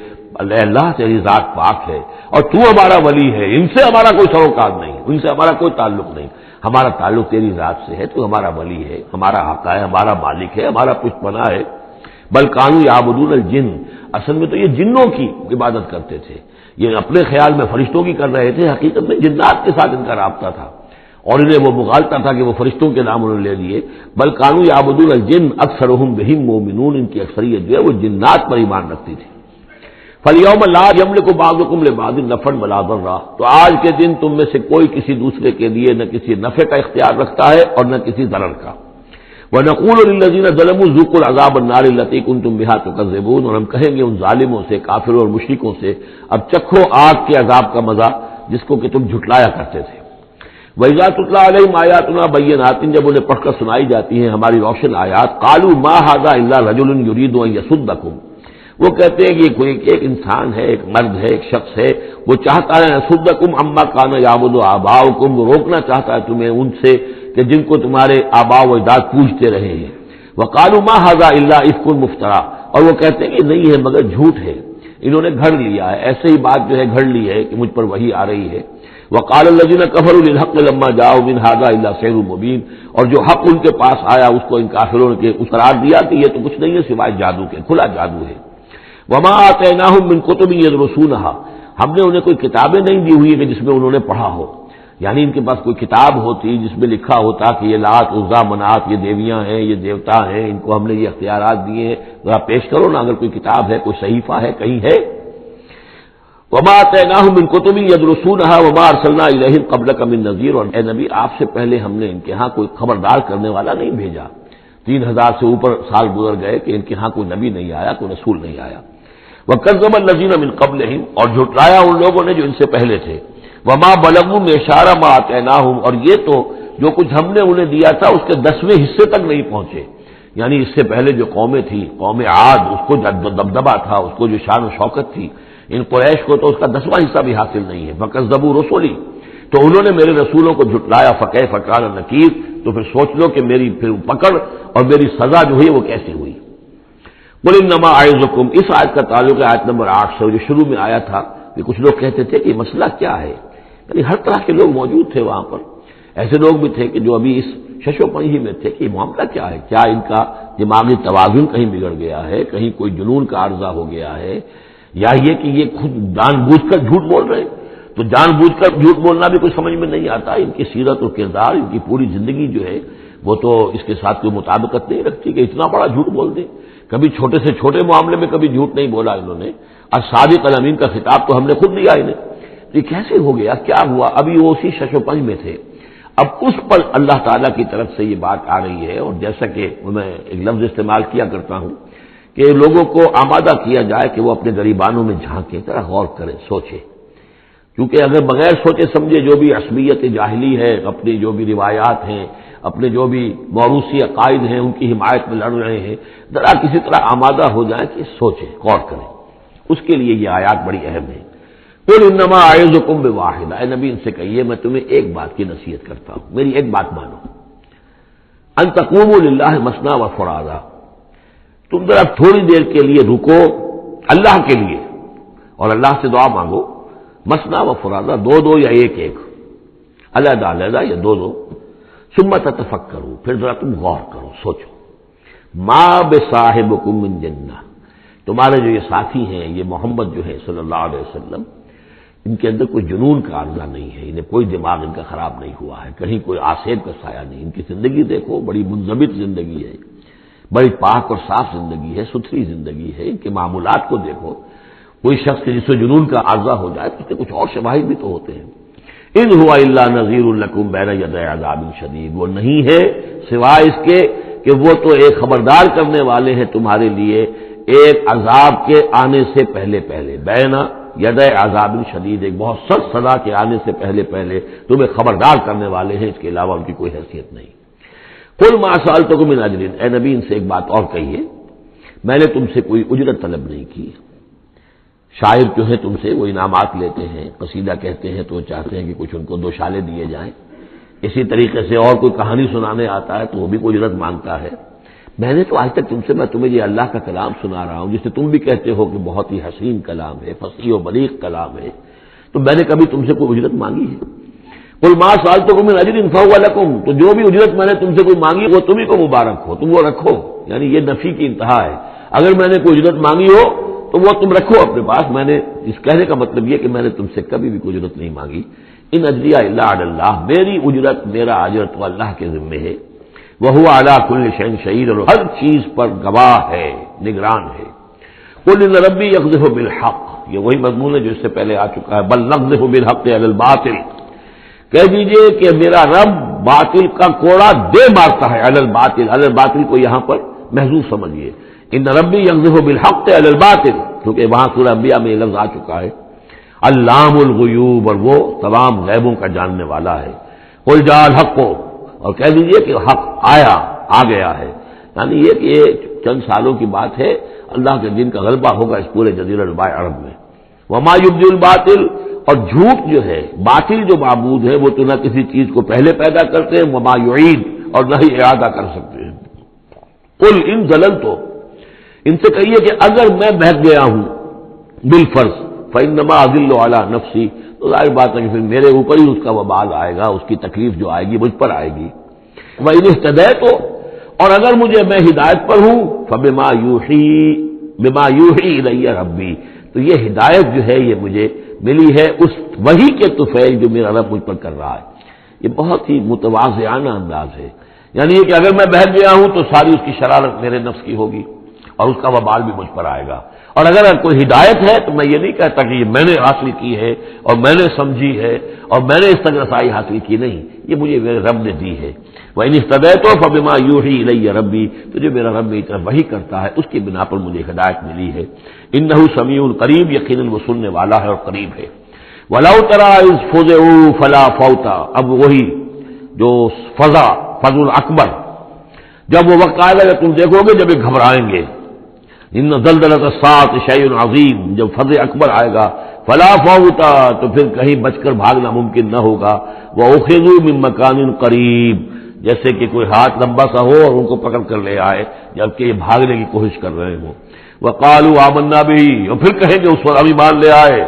Speaker 1: اللہ تیری ذات پاک ہے اور تو ہمارا ولی ہے، ان سے ہمارا کوئی سروکار نہیں، ان سے ہمارا کوئی تعلق نہیں، ہمارا تعلق تیری ذات سے ہے، تو ہمارا ولی ہے، ہمارا آقا ہے، ہمارا مالک ہے، ہمارا پشت پناہ ہے. بل کانوا یعبدون الجن، اصل میں تو یہ جنوں کی عبادت کرتے تھے. یہ اپنے خیال میں فرشتوں کی کر رہے تھے، حقیقت میں جنات کے ساتھ ان کا رابطہ تھا اور انہیں وہ مغالطہ تھا کہ وہ فرشتوں کے نام انہوں نے لے لیے. بل کانوا یعبدون الجن اکثرهم بهم مؤمنون، ان کی اکثریت جو ہے وہ جنات پر ایمان رکھتی تھی. فالیوم لا یملک بعضکم لبعض نفعا ولا ضرا، تو آج کے دن تم میں سے کوئی کسی دوسرے کے لیے نہ کسی نفع کا اختیار رکھتا ہے اور نہ کسی ضرر کا. وَنَقُولُ لِلَّذِينَ ظَلَمُوا ذُوقُوا الْعَذَابَ النَّارِ الَّتِي كُنتُم بِهَا تُكَذِّبُونَ، اور ہم کہیں گے ان ظالموں سے، کافروں اور مشرکوں سے، اب چکھو آگ کے عذاب کا مزہ جس کو کہ تم جھٹلایا کرتے تھے. وَإِذَا تُتْلَىٰ عَلَيْهِمْ آيَاتُنَا بَيِّنَاتٍ، جب انہیں پڑھ کر سنائی جاتی ہیں ہماری روشن آیات، قَالُوا مَا هَٰذَا إِلَّا رَجُلٌ يُرِيدُ أَن يَصُدَّكُمْ، وہ کہتے ہیں کہ یہ کوئی ایک انسان ہے، ایک مرد ہے، ایک شخص ہے، وہ چاہتا ہے یصدکم عما کان یعبد آباؤکم، وہ روکنا چاہتا ہے تمہیں ان سے کہ جن کو تمہارے آباء و اجداد پوجتے رہے ہیں۔ وقالوا ما ھذا الا افک مفترا، اور وہ کہتے ہیں کہ نہیں ہے مگر جھوٹ ہے، انہوں نے گھڑ لیا ہے، ایسے ہی بات جو ہے گھڑ لی ہے کہ مجھ پر وحی آ رہی ہے۔ وقال الذين كفروا للحق لما جاءوا من هذا الا سحر مبين، اور جو حق ان کے پاس آیا اس کو ان کافروں نے قرار دیا کہ یہ تو کچھ نہیں ہے سوائے جادو کے، کھلا جادو ہے۔ وما آتیناہم من کتب یدرسونھا، ہم نے انہیں کوئی کتابیں نہیں دی ہوئی کہ جس میں انہوں نے پڑھا ہو، یعنی ان کے پاس کوئی کتاب ہوتی جس میں لکھا ہوتا کہ یہ لات عزا منات یہ دیویاں ہیں، یہ دیوتا ہیں، ان کو ہم نے یہ اختیارات دیے ہیں، ذرا پیش کرو نا، اگر کوئی کتاب ہے، کوئی صحیفہ ہے، کہیں ہے۔ وما آتیناہم من کتب یدرسونھا وما ارسلنا الیہم قبلک من نذیر، اور اے نبی آپ سے پہلے ہم نے ان کے ہاں کوئی خبردار کرنے والا نہیں بھیجا، 3000 سے اوپر سال گزر گئے کہ ان کے ہاں کوئی نبی نہیں آیا، کوئی رسول نہیں آیا۔ وَكَذَّبَ الَّذِينَ مِن قَبْلِهِمْ، اور جھٹلایا ان لوگوں نے جو ان سے پہلے تھے۔ وَمَا بَلَغُوا مِعْشَارَ مَا آتَيْنَاهُمْ، اور یہ تو جو کچھ ہم نے انہیں دیا تھا اس کے 10ویں حصے تک نہیں پہنچے، یعنی اس سے پہلے جو قومیں تھی، قوم عاد، اس کو جو دبدبہ تھا، اس کو جو شان و شوکت تھی، ان قریش کو تو اس کا 10واں حصہ بھی حاصل نہیں ہے۔ فَكَذَّبُوا رُسُلِي، تو انہوں نے میرے رسولوں کو جھٹلایا، فَكَيْفَ كَانَ نَكِيرِ، تو پھر سوچ لو کہ میری پھر پکڑ اور میری سزا جو ہوئی وہ کیسی ہوئی۔ قل انما اعظکم، اس آیت کا تعلق ہے آیت نمبر 8 سے، جو شروع میں آیا تھا کہ کچھ لوگ کہتے تھے کہ مسئلہ کیا ہے، یعنی ہر طرح کے لوگ موجود تھے وہاں پر، ایسے لوگ بھی تھے کہ جو ابھی اس شش و پنجی میں تھے کہ یہ معاملہ کیا ہے، کیا ان کا دماغی توازن کہیں بگڑ گیا ہے، کہیں کوئی جنون کا عارضہ ہو گیا ہے، یا یہ کہ یہ خود جان بوجھ کر جھوٹ بول رہے ہیں۔ تو جان بوجھ کر جھوٹ بولنا بھی کچھ سمجھ میں نہیں آتا، ان کی سیرت و کردار، ان کی پوری زندگی جو ہے وہ تو اس کے ساتھ کوئی مطابقت نہیں رکھتی کہ اتنا بڑا جھوٹ بول دیں۔ کبھی چھوٹے سے چھوٹے معاملے میں کبھی جھوٹ نہیں بولا انہوں نے، اور صادق الامین کا خطاب تو ہم نے خود دیا انہیں، یہ کیسے ہو گیا، کیا ہوا؟ ابھی وہ اسی شش و پنج میں تھے، اب اس پر اللہ تعالیٰ کی طرف سے یہ بات آ رہی ہے، اور جیسا کہ میں ایک لفظ استعمال کیا کرتا ہوں کہ لوگوں کو آمادہ کیا جائے کہ وہ اپنے گریبانوں میں جھانکیں، ذرا غور کریں، سوچیں، کیونکہ اگر بغیر سوچے سمجھے جو بھی عصبیت جاہلی ہے، اپنی جو بھی روایات ہیں، اپنے جو بھی موروثی عقائد ہیں ان کی حمایت میں لڑ رہے ہیں، ذرا کسی طرح آمادہ ہو جائیں کہ سوچیں، غور کریں، اس کے لیے یہ آیات بڑی اہم ہے۔ قل انما اعظکم بواحدہ، اے نبی ان سے کہیے میں تمہیں ایک بات کی نصیحت کرتا ہوں، میری ایک بات مانو، ان تقوموا للہ مثنی و فرادا، تم ذرا تھوڑی دیر کے لیے رکو اللہ کے لیے اور اللہ سے دعا مانگو، مثنی و فرادا، دو دو یا ایک ایک، علیحدہ علیحدہ یا دو دو، ثم تتفکروا، پھر ذرا تم غور کرو، سوچو، ما بصاحبکم من جنہ، تمہارے جو یہ ساتھی ہیں، یہ محمد جو ہے صلی اللہ علیہ وسلم، ان کے اندر کوئی جنون کا عارضہ نہیں ہے، انہیں کوئی دماغ ان کا خراب نہیں ہوا ہے، کہیں کوئی آسیب کا سایہ نہیں، ان کی زندگی دیکھو، بڑی منضبط زندگی ہے، بڑی پاک اور صاف زندگی ہے، ستھری زندگی ہے، ان کے معمولات کو دیکھو، کوئی شخص جس سے جنون کا عارضہ ہو جائے تو اس کے کچھ اور شواہد بھی تو ہوتے ہیں۔ ان هو الا نذیر لکم بین یدی عذاب شدید، وہ نہیں ہے سوائے اس کے کہ وہ تو ایک خبردار کرنے والے ہیں تمہارے لیے ایک عذاب کے آنے سے پہلے پہلے، بین ید عذاب شدید، ایک بہت سخت سزا کے آنے سے پہلے پہلے تمہیں خبردار کرنے والے ہیں، اس کے علاوہ ان کی کوئی حیثیت نہیں۔ قل ما سألتکم من اجر، اے نبی ان سے ایک بات اور کہیے، میں نے تم سے کوئی اجرت طلب نہیں کی، شاعر جو ہے تم سے وہ انعامات لیتے ہیں، قصیدہ کہتے ہیں تو وہ چاہتے ہیں کہ کچھ ان کو دو شالے دیے جائیں، اسی طریقے سے اور کوئی کہانی سنانے آتا ہے تو وہ بھی کوئی اجرت مانگتا ہے۔ میں نے تو آج تک تم سے میں تمہیں یہ اللہ کا کلام سنا رہا ہوں جسے تم بھی کہتے ہو کہ بہت ہی حسین کلام ہے، فصیح و بلیغ کلام ہے، تو میں نے کبھی تم سے کوئی اجرت مانگی ہے؟ قل ما سألتکم من اجر فهو لکم، تو جو بھی اجرت میں نے تم سے کوئی مانگی وہ تمہیں کو مبارک ہو، تم وہ رکھو، یعنی یہ نفی کی انتہا ہے، اگر میں نے کوئی اجرت مانگی ہو تو وہ تم رکھو اپنے پاس، میں نے اس کہنے کا مطلب یہ کہ میں نے تم سے کبھی بھی کوئی اجرت نہیں مانگی۔ ان اجریہ الا علی اللہ، میری اجرت، میرا اجر تو اللہ کے ذمے ہے، وہو علی کل شیء شہید، اور ہر چیز پر گواہ ہے، نگران ہے۔ قل ان ربی یقذف بالحق، یہ وہی مضمون ہے جو اس سے پہلے آ چکا ہے، بل نقذف بالحق علی الباطل، کہہ دیجئے کہ میرا رب باطل کا کوڑا دے مارتا ہے، علی الباطل، علی الباطل کو یہاں پر محذوف سمجھیے، ان ربی یقذف بالحق علی الباطل، کیونکہ وہاں سورہ انبیاء میں یہ لفظ آ چکا ہے، علام الغیوب، اور وہ تمام غیبوں کا جاننے والا ہے۔ قل جاء الحق، اور کہہ دیجئے کہ حق آیا، آ گیا ہے، یعنی یہ کہ یہ چند سالوں کی بات ہے، اللہ کے دین کا غلبہ ہوگا اس پورے جزیرہ نما عرب میں۔ وما یبدی الباطل، اور جھوٹ جو ہے، باطل جو معبود ہے وہ تو نہ کسی چیز کو پہلے پیدا کرتے ہیں، وما یعید، اور نہ ہی اعادہ کر سکتے ہیں۔ قل ان ضللت، ان سے کہیے کہ اگر میں بہک گیا ہوں بالفرض، فانما اضل علی نفسی، تو ظاہر بات ہے کہ پھر میرے اوپر ہی اس کا وبال آئے گا، اس کی تکلیف جو آئے گی مجھ پر آئے گی۔ وان اہتدیت، اور اگر مجھے میں ہدایت پر ہوں، بما یوحی الی ربی، تو یہ ہدایت جو ہے یہ مجھے ملی ہے اس وحی کے طفیل جو میرا رب مجھ پر کر رہا ہے۔ یہ بہت ہی متواضعانہ انداز ہے، یعنی یہ کہ اگر میں بہک گیا ہوں تو ساری اس کی شرارت میرے نفس کی ہوگی اور اس کا وبال بھی مجھ پر آئے گا، اور اگر کوئی ہدایت ہے تو میں یہ نہیں کہتا کہ یہ میں نے حاصل کی ہے اور میں نے سمجھی ہے اور میں نے اس تک رسائی حاصل کی، نہیں، یہ مجھے میرے رب نے دی ہے۔ وَإِنِ اهْتَدَيْتُ فَبِمَا يُوحِي إِلَيَّ رَبِّي، تو جو میرا رب میری طرف وحی کرتا ہے اس کی بنا پر مجھے ہدایت ملی ہے۔ إِنَّهُ سَمِيعٌ قریب، یقیناً وہ سننے والا ہے اور قریب ہے۔ وَلَوْ تَرَىٰ إِذْ فُزِعُوا فَلَا فَوْتَ، اب وہی جو فضا الاکبر، جب وہ وقت آئے گا جب تم دیکھو گے جب یہ گھبرائیں گے، ان زلزلۃ الساعۃ شیء عظیم، جب فضا اکبر آئے گا، فلا فوت، تو پھر کہیں بچ کر بھاگنا ممکن نہ ہوگا، وَأُخِذُوا مِن مَّكَانٍ قَرِيبٍ، جیسے کہ کوئی ہاتھ لمبا سا ہو اور ان کو پکڑ کر لے آئے جبکہ یہ بھاگنے کی کوشش کر رہے ہوں۔ وَقَالُوا آمَنَّا بِهِ، اور پھر کہیں گے اس پر ہم ایمان لے آئے۔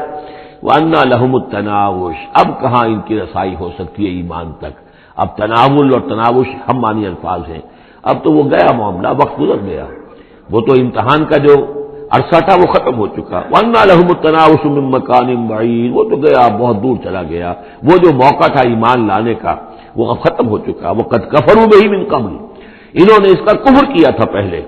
Speaker 1: وَأَنَّىٰ لَهُمُ التَّنَاوُشُ، اب کہاں ان کی رسائی ہو سکتی ہے ایمان تک؟ اب تناول اور تناوش ہم معنی الفاظ ہیں، اب تو وہ گیا معاملہ، وقت گزر گیا، وہ تو امتحان کا جو عرصہ تھا وہ ختم ہو چکا۔ وَأَنَّىٰ لَهُمُ التَّنَاوُشُ مِن مَّكَانٍ بَعِيدٍ، وہ تو گیا، بہت دور چلا گیا، وہ جو موقع تھا ایمان لانے کا وہ اب ختم ہو چکا۔ وَقَدْ كَفَرُوا بِهِ مِن قَبْلُ، انہوں نے اس کا کفر کیا تھا پہلے،